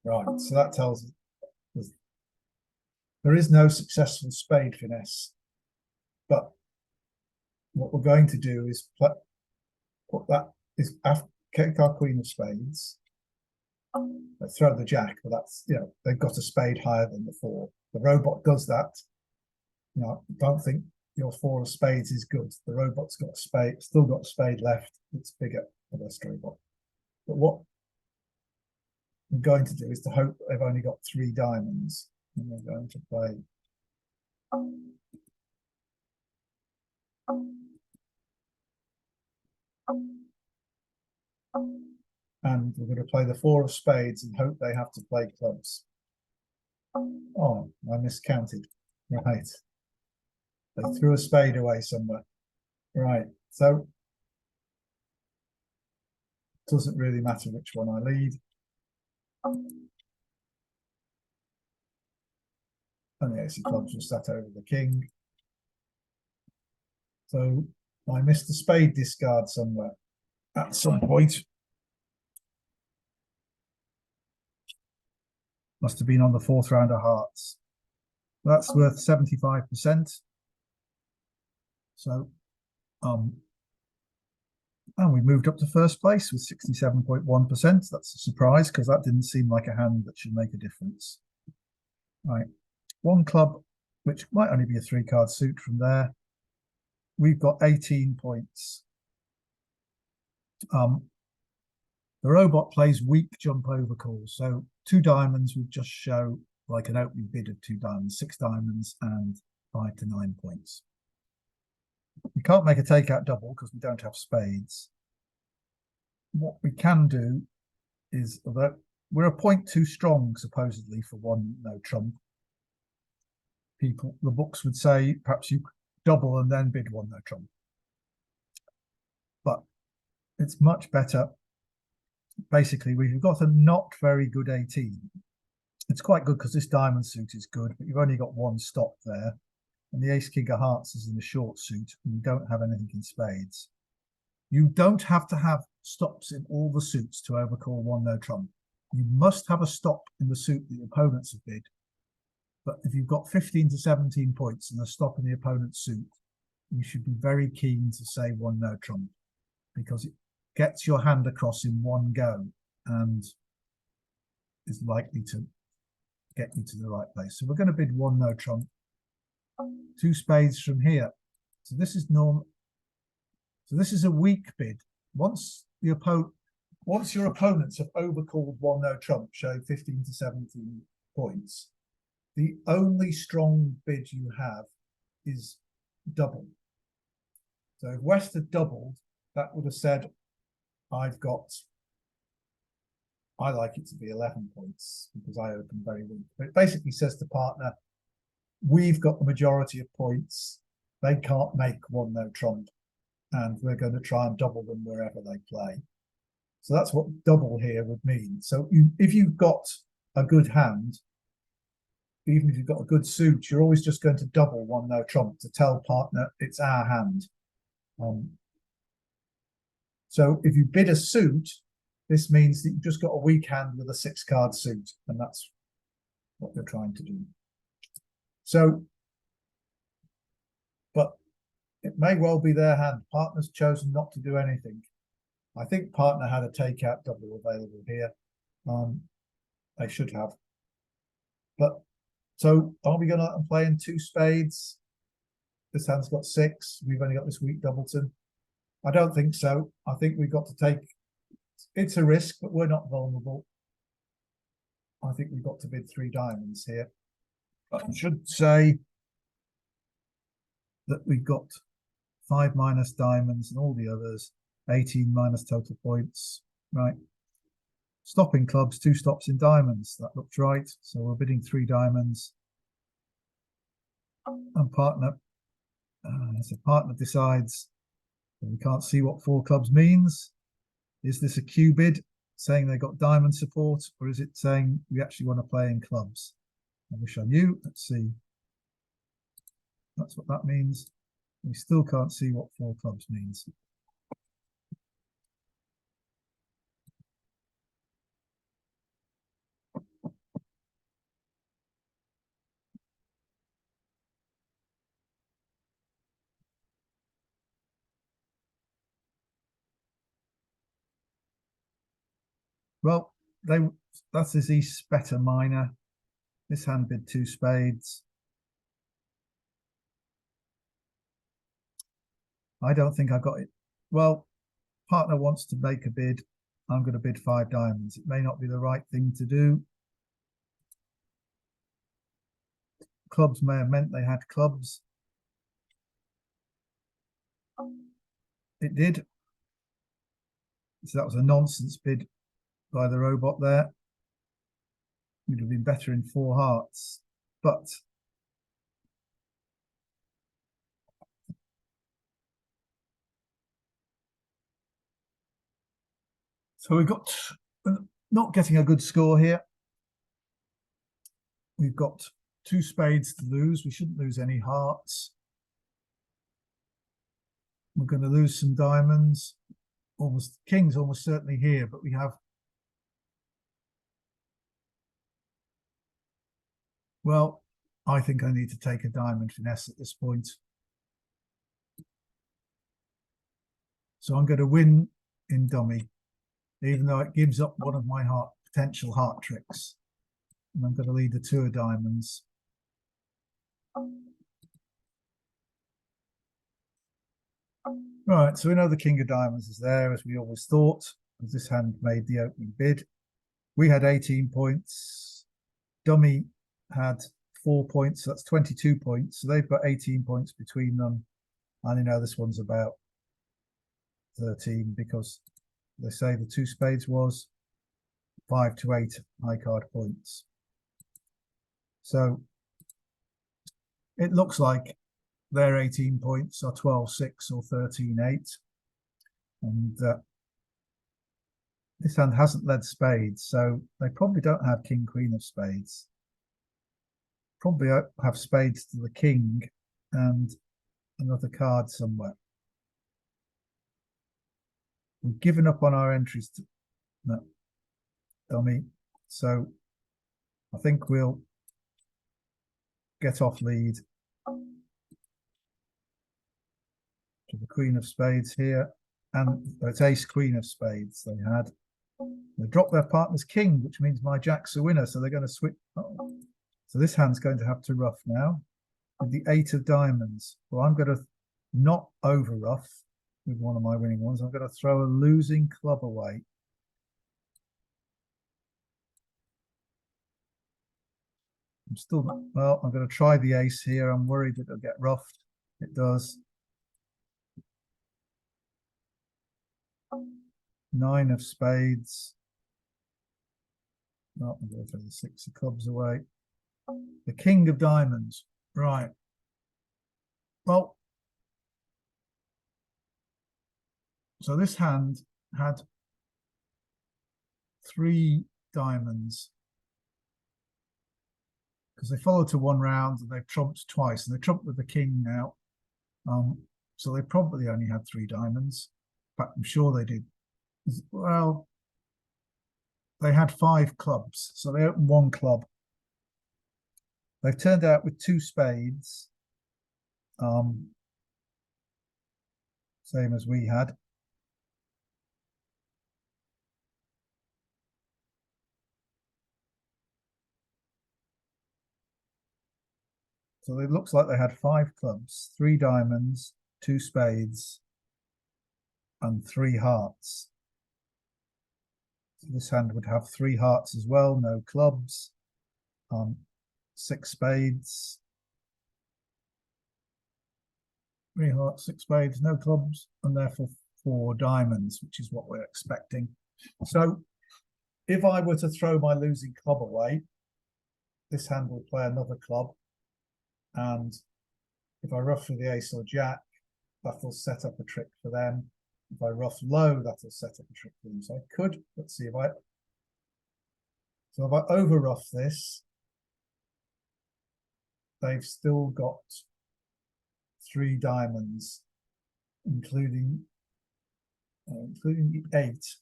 Right, so that tells us there is no successful spade finesse, but what we're going to do is put that is after kick our queen of spades. Let's throw the jack, but that's, you know, they've got a spade higher than the 4. The robot does that. You know, don't think your 4 of spades is good. The robot's got a spade, still got a spade left. It's bigger for this robot. But what I'm going to do is to hope that they've only got 3 diamonds, and we're going to play. And we're going to play the 4 of spades and hope they have to play clubs. Oh, I miscounted. Right. They threw a spade away somewhere. Right. So it doesn't really matter which one I lead. And the ace of clubs was sat over the king. So I missed the spade discard somewhere at some point. Must have been on the 4th round of hearts. That's worth 75%. So, and we moved up to first place with 67.1%. That's a surprise because that didn't seem like a hand that should make a difference. Right, 1 club, which might only be a 3-card suit from there. We've got 18 points. The robot plays weak jump over calls. So 2 diamonds would just show like an opening bid of 2 diamonds, 6 diamonds, and 5 to 9 points. We can't make a takeout double because we don't have spades. What we can do is that we're a point too strong, supposedly, for 1 no trump. The books would say perhaps you double and then bid 1 no trump. But it's much better. Basically, we've got a not very good 18. It's quite good because this diamond suit is good, but you've only got 1 stop there. And the ace king of hearts is in a short suit, and you don't have anything in spades. You don't have to have stops in all the suits to overcall 1 no trump. You must have a stop in the suit that the opponents have bid. But if you've got 15 to 17 points and a stop in the opponent's suit, you should be very keen to say 1 no trump, because it gets your hand across in 1 go and is likely to get you to the right place. So we're going to bid 1 no trump. 2 spades from here. So this is normal. So this is a weak bid. Once your opponents have overcalled 1 no trump, showing 15 to 17 points, the only strong bid you have is double. So if West had doubled, that would have said, I like it to be 11 points because I open very weak. But it basically says to partner, we've got the majority of points. They can't make 1 no trump, and we're going to try and double them wherever they play. So that's what double here would mean. So if you've got a good hand, even if you've got a good suit, you're always just going to double 1 no trump to tell partner it's our hand. So if you bid a suit, this means that you've just got a weak hand with a 6-card suit, and that's what you're trying to do. So, but it may well be their hand. Partner's chosen not to do anything. I think partner had a takeout double available here. They should have. But so are we going to play in 2 spades? This hand's got 6. We've only got this weak doubleton. I don't think so. I think we've got to take, it's a risk, but we're not vulnerable. I think we've got to bid 3 diamonds here. I should say that we've got 5 minus diamonds and all the others, 18 minus total points, right? Stopping clubs, 2 stops in diamonds. That looks right. So we're bidding 3 diamonds. And partner, so partner decides, we can't see what 4 clubs means. Is this a Q bid? saying they got diamond support, or is it saying we actually want to play in clubs? I wish I knew. Let's see. That's what that means. We still can't see what 4 clubs means. Well, that's his East better minor. This hand bid 2 spades. I don't think I got it. Well, partner wants to make a bid. I'm going to bid 5 diamonds. It may not be the right thing to do. Clubs may have meant they had clubs. It did. So that was a nonsense bid by the robot there. Would have been better in 4 hearts, but so we've got not getting a good score here. We've got 2 spades to lose. We shouldn't lose any hearts. We're going to lose some diamonds. Almost king's almost certainly here, but we have. Well, I think I need to take a diamond finesse at this point. So I'm going to win in dummy, even though it gives up one of my potential heart tricks. And I'm going to lead the 2 of diamonds. Right, so we know the king of diamonds is there, as we always thought, because this hand made the opening bid. We had 18 points. Dummy had 4 points, so that's 22 points. So they've got 18 points between them. And you know this one's about 13 because they say the 2 spades was 5 to 8 high card points. So it looks like their 18 points are 12-6 or 13-8. And this hand hasn't led spades, so they probably don't have king, queen of spades. Probably have spades to the king and another card somewhere. We've given up on our entries to no, dummy. So I think we'll get off lead to the queen of spades here. And it's ace queen of spades they had. They dropped their partner's king, which means my jack's a winner. So they're going to switch. Oh. So this hand's going to have to rough now with the 8 of diamonds. Well, I'm going to not over rough with one of my winning ones. I'm going to throw a losing club away. I'm still, well, I'm going to try the ace here. I'm worried that it'll get roughed. It does. 9 of spades. No, I'm going to throw the 6 of clubs away. The king of diamonds. Right. Well, so this hand had 3 diamonds because they followed to 1 round and they've trumped twice, and they trumped with the king now. So they probably only had 3 diamonds. In fact, I'm sure they did. Well, they had 5 clubs, so they opened 1 club. They've turned out with 2 spades, same as we had. So it looks like they had 5 clubs, 3 diamonds, 2 spades, and 3 hearts. So this hand would have 3 hearts as well, no clubs, 6 spades, 3 hearts, 6 spades, no clubs, and therefore 4 diamonds, which is what we're expecting. So if I were to throw my losing club away, this hand will play another club. And if I ruff with the ace or jack, that will set up a trick for them. If I ruff low, that'll set up a trick for them. So I could, let's see if I, so if I over ruff this, they've still got 3 diamonds, including the 8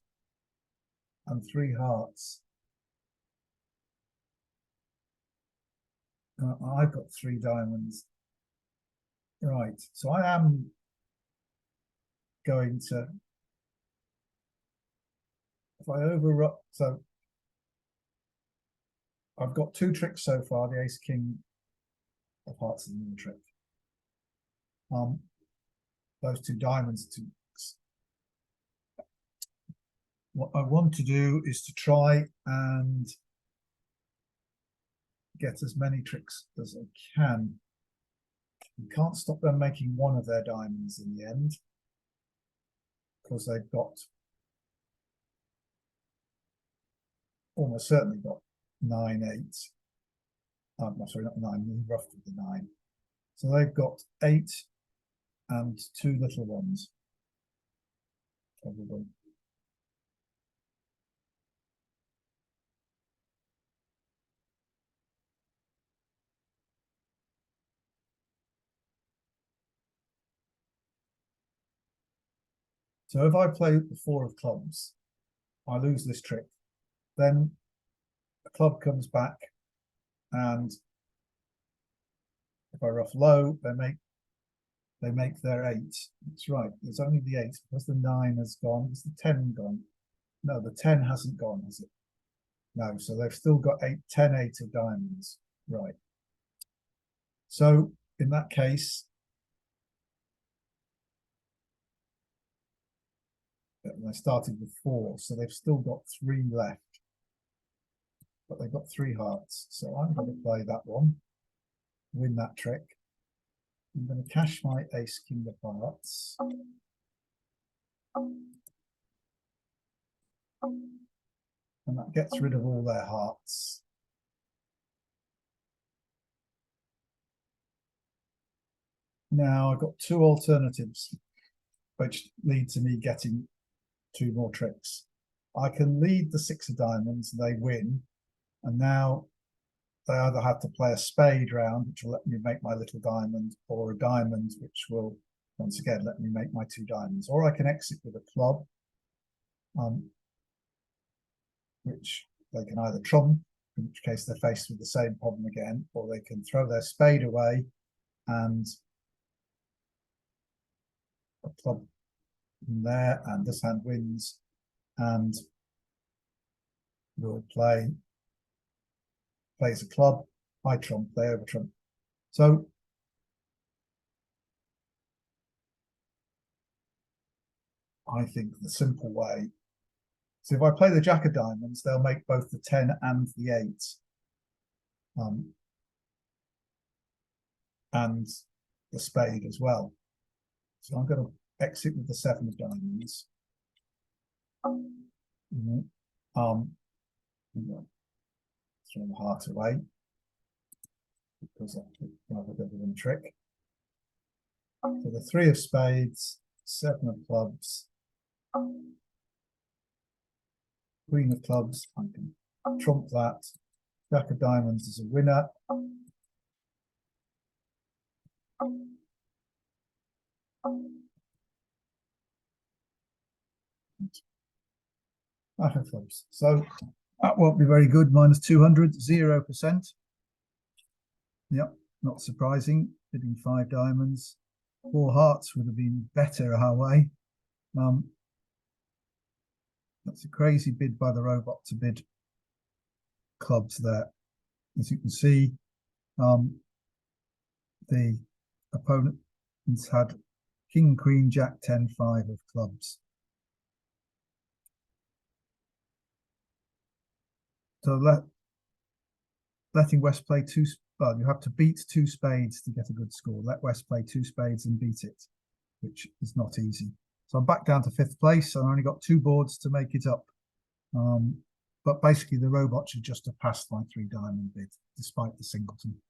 and 3 hearts. I've got 3 diamonds. Right, so I am going to, if I overrun, so I've got 2 tricks so far, the ace king of hearts is another trick. Those 2 diamonds, 2 tricks. What I want to do is to try and get as many tricks as I can. You can't stop them making one of their diamonds in the end, because they've got, almost certainly got 9, 8. No, sorry, not 9, roughly the 9. So they've got 8 and 2 little ones, probably. So if I play the 4 of clubs, I lose this trick. Then a club comes back, and if I ruff low, they make their 8. That's right. There's only the 8 because the 9 has gone. Is the 10 gone? No, the 10 hasn't gone, has it? No, so they've still got 10, 8 of diamonds. Right. So in that case, I started with 4, so they've still got 3 left. But they've got 3 hearts. So I'm going to play that one, win that trick. I'm going to cash my ace king of hearts. And that gets rid of all their hearts. Now I've got 2 alternatives, which lead to me getting 2 more tricks. I can lead the 6 of diamonds, they win, and now they either have to play a spade round, which will let me make my little diamond, or a diamond, which will once again let me make my 2 diamonds. Or I can exit with a club, which they can either trump, in which case they're faced with the same problem again, or they can throw their spade away and a club from there, and this hand wins, and we'll plays a club, I trump, they over trump. So I think the simple way, so if I play the jack of diamonds, they'll make both the 10 and the 8. And the spade as well. So I'm going to exit with the 7 of diamonds. Throw the heart away because I have a bit of a trick. So the 3 of spades, 7 of clubs, Queen of clubs, I can trump that. Jack of diamonds is a winner. Jack of clubs. So that won't be very good. Minus 200, 0%. Yep, not surprising. Bidding 5 diamonds. 4 hearts would have been better our way. That's a crazy bid by the robot to bid clubs there. As you can see, the opponent has had king, queen, jack, 10, 5 of clubs. So letting West play 2, well, you have to beat 2 spades to get a good score. Let West play 2 spades and beat it, which is not easy. So I'm back down to 5th place. I only got 2 boards to make it up. But basically the robot should just have passed my 3 diamond bid, despite the singleton.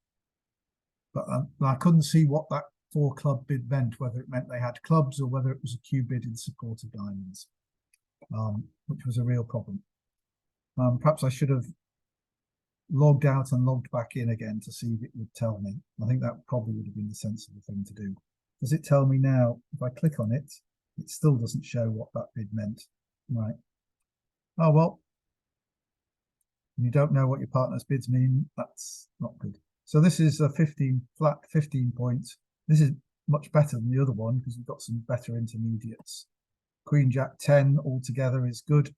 But I couldn't see what that four club bid meant, whether it meant they had clubs or whether it was a Q bid in support of diamonds, which was a real problem. Perhaps I should have logged out and logged back in again to see if it would tell me. I think that probably would have been the sensible thing to do. Does it tell me now? If I click on it, it still doesn't show what that bid meant. Right. Oh, well, you don't know what your partner's bids mean. That's not good. So this is a 15 points. This is much better than the other one because we've got some better intermediates. Queen, Jack, 10 altogether is good.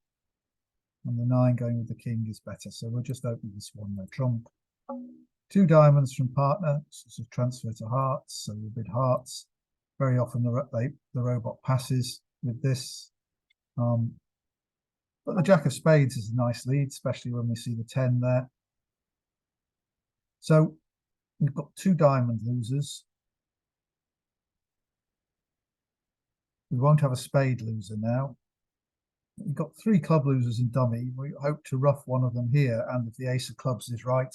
And the 9 going with the king is better. So we'll just open this one there. Trump. 2 diamonds from partner. This is a transfer to hearts. So we'll bid hearts. Very often the robot passes with this. But the Jack of Spades is a nice lead, especially when we see the 10 there. So we've got 2 diamond losers. We won't have a spade loser now. We've got 3 club losers in dummy. We hope to ruff one of them here, and if the ace of clubs is right,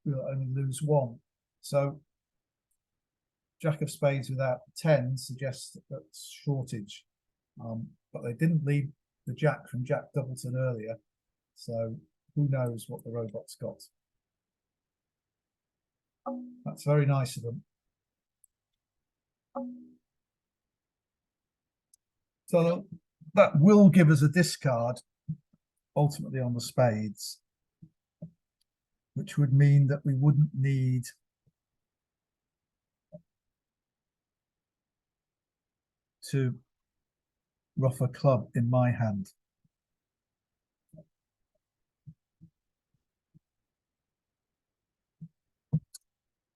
we'll only lose 1. So Jack of Spades without 10 suggests that that's shortage. But they didn't lead the Jack from Jack Doubleton earlier, so who knows what the robot's got. That's very nice of them. So that will give us a discard ultimately on the spades, which would mean that we wouldn't need to ruff a club in my hand.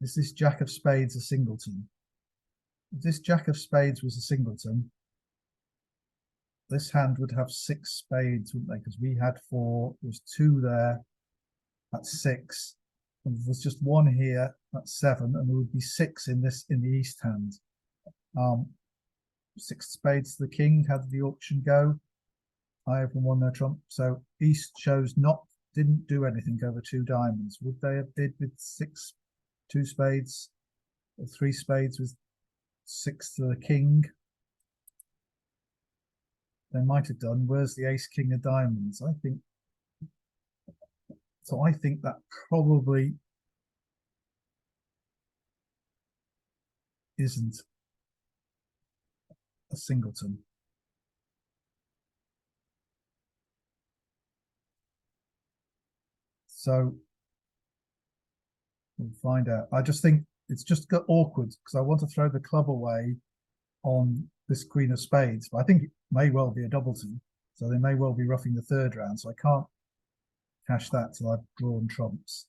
Is this Jack of Spades a singleton? If this Jack of Spades was a singleton, this hand would have 6 spades, wouldn't they? Because we had 4, there's 2 there, that's 6. And there's just 1 here, that's 7, and there would be 6 in the east hand. 6 spades to the king. How did the auction go? I have won their trump. So east didn't do anything over 2 diamonds. Would they have bid with 2 spades or 3 spades with 6 to the king? They might have done. Where's the ace king of diamonds? I think that probably isn't a singleton. So we'll find out. I just think it's just got awkward because I want to throw the club away on this queen of spades, but I think it may well be a doubleton, so they may well be roughing the 3rd round, so I can't cash that till I've drawn trumps.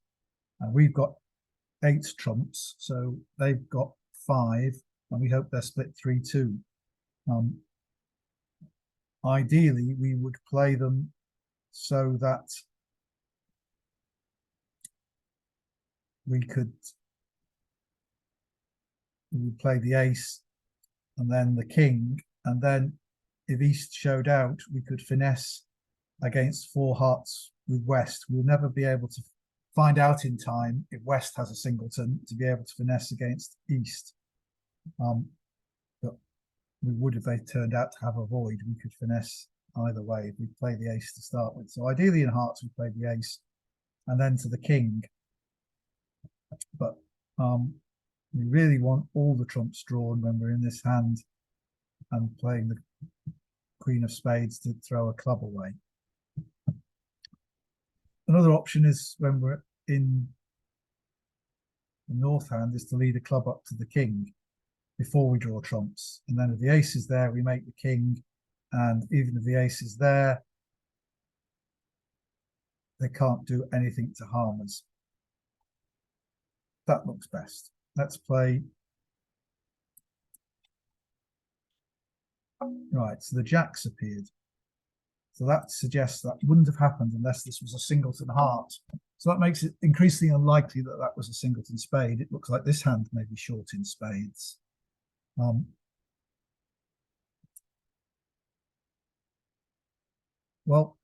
And we've got 8 trumps, so they've got 5, and we hope they're split 3-2. Ideally, we would play them so that we would play the ace and then the king, and then if east showed out, we could finesse against 4 hearts with west. We'll never be able to find out in time if west has a singleton to be able to finesse against east. But we would if they turned out to have a void. We could finesse either way if we play the ace to start with. So ideally in hearts we play the ace and then to the king. But we really want all the trumps drawn when we're in this hand and playing the queen of spades to throw a club away. Another option is when we're in the north hand is to lead a club up to the king before we draw trumps. And then if the ace is there, we make the king. And even if the ace is there, they can't do anything to harm us. That looks best. Let's play. Right, so the jacks appeared. So that suggests that wouldn't have happened unless this was a singleton heart. So that makes it increasingly unlikely that that was a singleton spade. It looks like this hand may be short in spades. Well,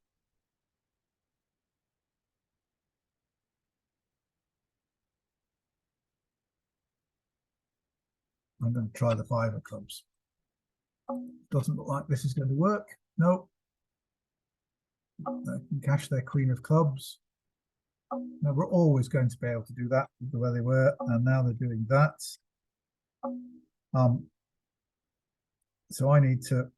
I'm I'm going to try the 5 of clubs. Doesn't look like this is going to work. No. They can cash their queen of clubs. Now we're always going to be able to do that the way they were, and now they're doing that. So I need to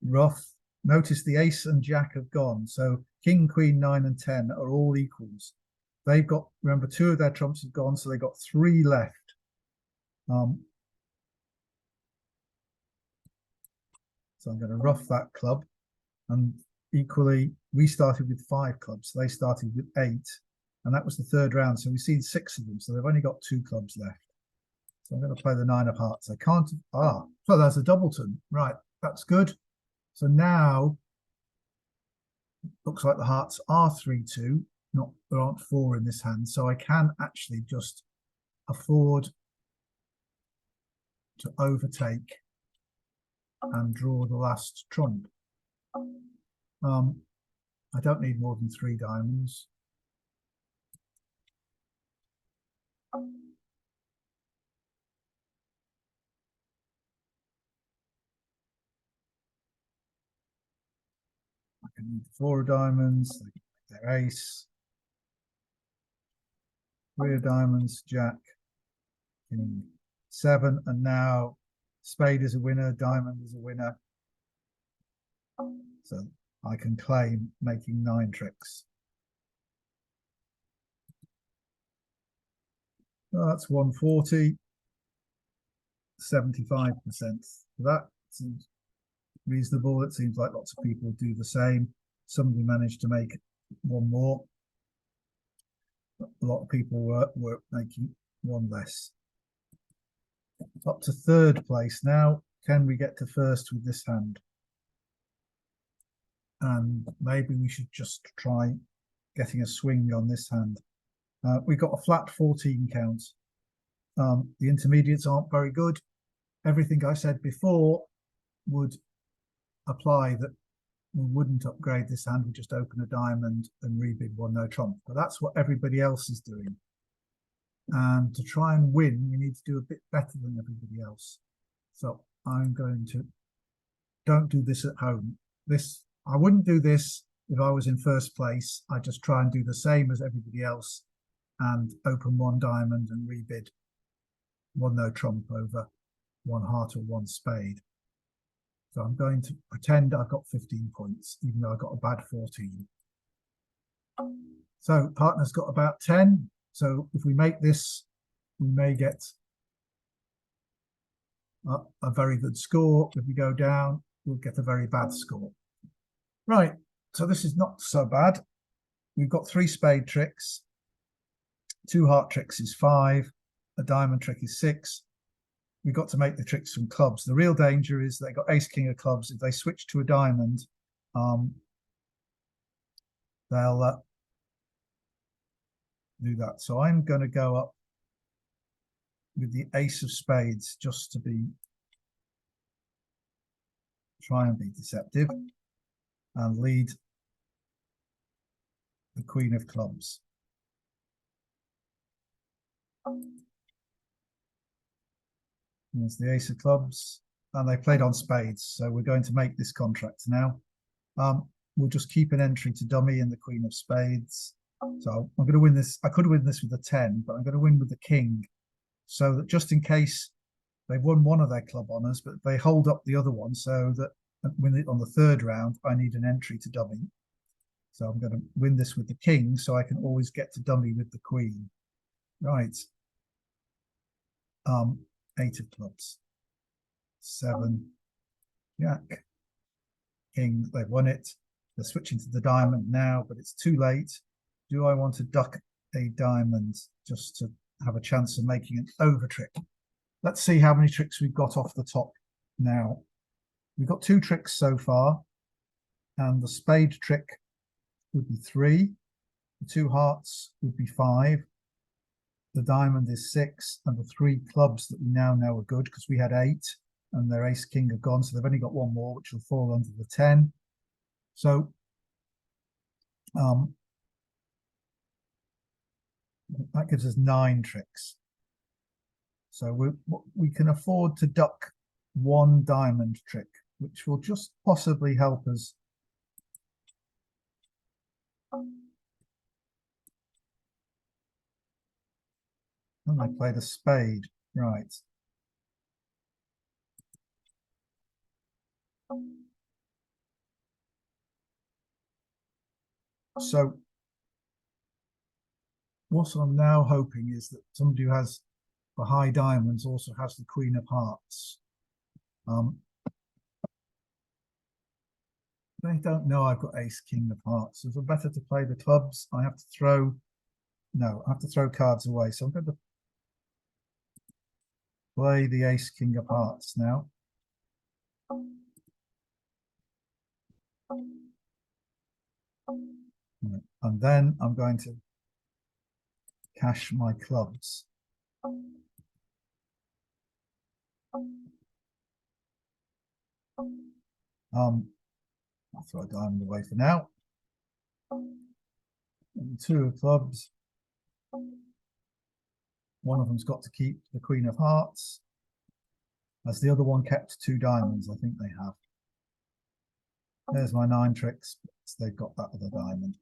ruff. Notice the ace and jack have gone. So king, queen, 9 and 10 are all equals. They've got, remember, 2 of their trumps have gone, so they've got 3 left. So I'm going to ruff that club. And equally, we started with 5 clubs. So they started with 8. And that was the 3rd round. So we've seen 6 of them. So they've only got 2 clubs left. So I'm going to play the 9 of hearts. I can't. So that's a doubleton. Right. That's good. So now, looks like the hearts are 3-2. There aren't 4 in this hand. So I can actually just afford to overtake and draw the last trump. I don't need more than 3 diamonds. I can need 4 diamonds, their ace, 3 of diamonds, jack, king, 7, and now spade is a winner, diamond is a winner. So I can claim making 9 tricks. Well, that's 140, 75%. That seems reasonable. It seems like lots of people do the same. Somebody managed to make 1 more. A lot of people were making 1 less. Up to 3rd place now. Can we get to 1st with this hand? And maybe we should just try getting a swing on this hand. We've got a flat 14 count. The intermediates aren't very good. Everything I said before would apply, that we wouldn't upgrade this hand, we just open a diamond and rebid 1 no trump. But that's what everybody else is doing. And to try and win, you need to do a bit better than everybody else. So I'm going to, don't do this at home. I wouldn't do this if I was in 1st place. I just try and do the same as everybody else and open 1 diamond and rebid 1 no trump over 1 heart or 1 spade. So I'm going to pretend I've got 15 points, even though I got a bad 14. So partner's got about 10. So if we make this, we may get a very good score. If we go down, we'll get a very bad score. Right, so this is not so bad. We've got 3 spade tricks. 2 heart tricks is 5. A diamond trick is 6. We've got to make the tricks from clubs. The real danger is they got ace, king of clubs. If they switch to a diamond, they'll do that. So I'm going to go up with the ace of spades just to try and be deceptive and lead the queen of clubs. There's the ace of clubs, and they played on spades. So we're going to make this contract now. We'll just keep an entry to dummy in the queen of spades. So I'm going to win this. I could win this with a 10, but I'm going to win with the king, so that just in case they've won 1 of their club honours, but they hold up the other one, so that on the 3rd round, I need an entry to dummy. So I'm going to win this with the king, so I can always get to dummy with the queen. Right. 8 of clubs, 7, jack, king. They've won it. They're switching to the diamond now, but it's too late. Do I want to duck a diamond just to have a chance of making an over trick? Let's see how many tricks we've got off the top now. We've got 2 tricks so far, and the spade trick would be 3. The 2 hearts would be 5. The diamond is 6, and the 3 clubs that we now know are good because we had 8, and their ace king have gone, so they've only got 1 more, which will fall under the 10. So that gives us 9 tricks. So we can afford to duck one diamond trick, which will just possibly help us. And I played a spade, right. So what I'm now hoping is that somebody who has the high diamonds also has the Queen of Hearts. They don't know I've got Ace King of Hearts. So if it's better to play the clubs, I have to throw. No, I have to throw cards away. So I'm going to play the Ace King of Hearts now. And then I'm going to cash my clubs. I'll throw a diamond away for now. And two of clubs. One of them's got to keep the Queen of Hearts. As the other one kept two diamonds, I think they have. There's my 9 tricks. They've got that other diamond.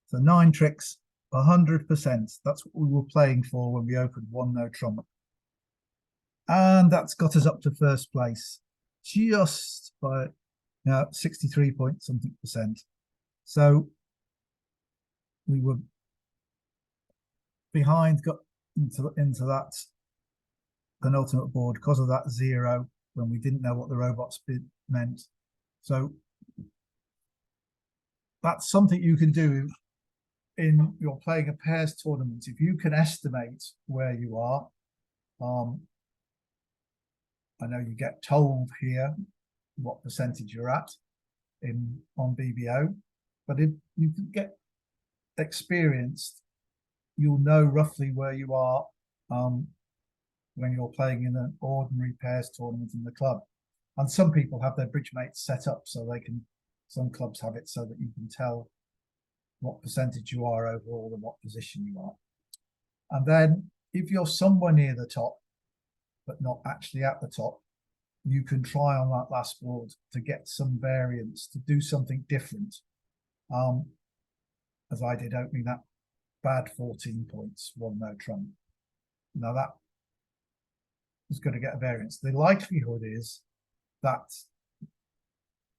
So 9 tricks, 100%. That's what we were playing for when we opened One No Trump. And that's got us up to first place, just by 63 point something percent. So we were behind, got into that penultimate board because of that 0 when we didn't know what the robots meant. So that's something you can do in you're playing a pairs tournament. If you can estimate where you are, I know you get told here what percentage you're at on BBO, but if you can get experienced, you'll know roughly where you are when you're playing in an ordinary pairs tournament in the club. And some people have their bridge mates set up so they can, some clubs have it so that you can tell what percentage you are overall and what position you are. And then if you're somewhere near the top, but not actually at the top, you can try on that last board to get some variance, to do something different. As I did opening that bad 14 points, One No Trump. Now that is going to get a variance. The likelihood is that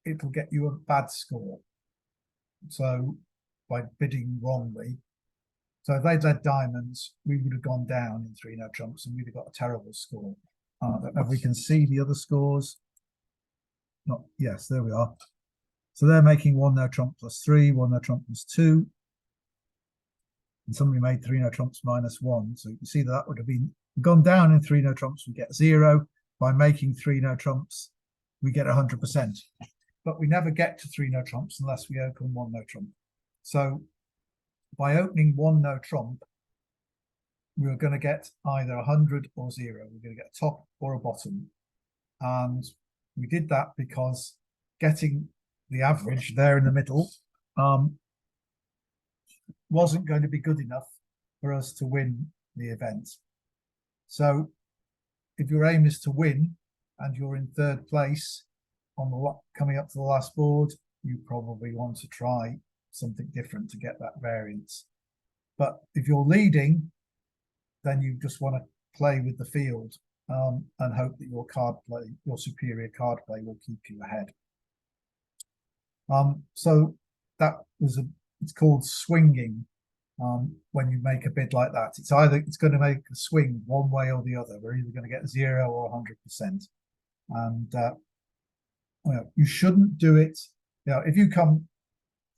it'll get you a bad score. So by bidding wrongly. So if they'd led diamonds, we would have gone down in 3 No Trumps and we'd have got a terrible score. If we can see the other scores. Not, yes, there we are. So they're making 1 No Trump +3, 1 No Trump +2. And somebody made 3 No Trumps -1. So you can see that would have been gone down in 3 No Trumps, we get 0. By making 3 No Trumps, we get 100%. But we never get to 3 No Trumps unless we open 1 No Trump. So by opening 1 No Trump, we're going to get either 100 or 0. We're going to get a top or a bottom. And we did that because getting the average there in the middle wasn't going to be good enough for us to win the event. So if your aim is to win and you're in 3rd place on the coming up to the last board, you probably want to try something different to get that variance. But if you're leading, then you just want to play with the field and hope that your card play, your superior card play, will keep you ahead. So that was it's called swinging. When you make a bid like that, it's going to make a swing one way or the other. We're either going to get 0 or 100%. And you shouldn't do it. If you come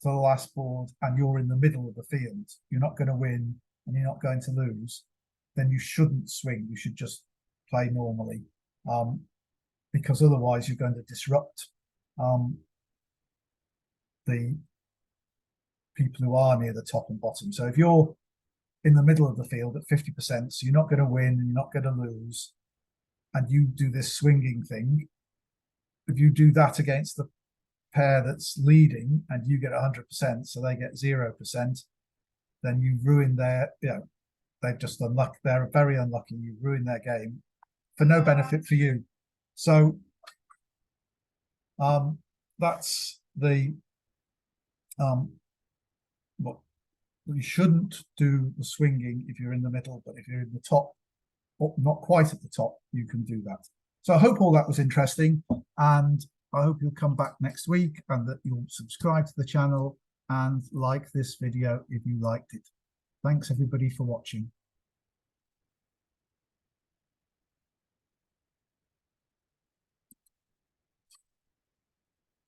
to the last board and you're in the middle of the field, you're not going to win and you're not going to lose, then you shouldn't swing. You should just play normally, because otherwise you're going to disrupt the people who are near the top and bottom. So if you're in the middle of the field at 50%, so you're not going to win and you're not going to lose, and you do this swinging thing, if you do that against the pair that's leading and you get 100%, so they get 0%, then you ruin their, they've just unlucky. They're very unlucky. You ruin their game for no benefit for you. So that's the what you shouldn't do the swinging if you're in the middle, but if you're in the top, or not quite at the top, you can do that. So I hope all that was interesting, and I hope you'll come back next week and that you'll subscribe to the channel and like this video if you liked it. Thanks everybody for watching.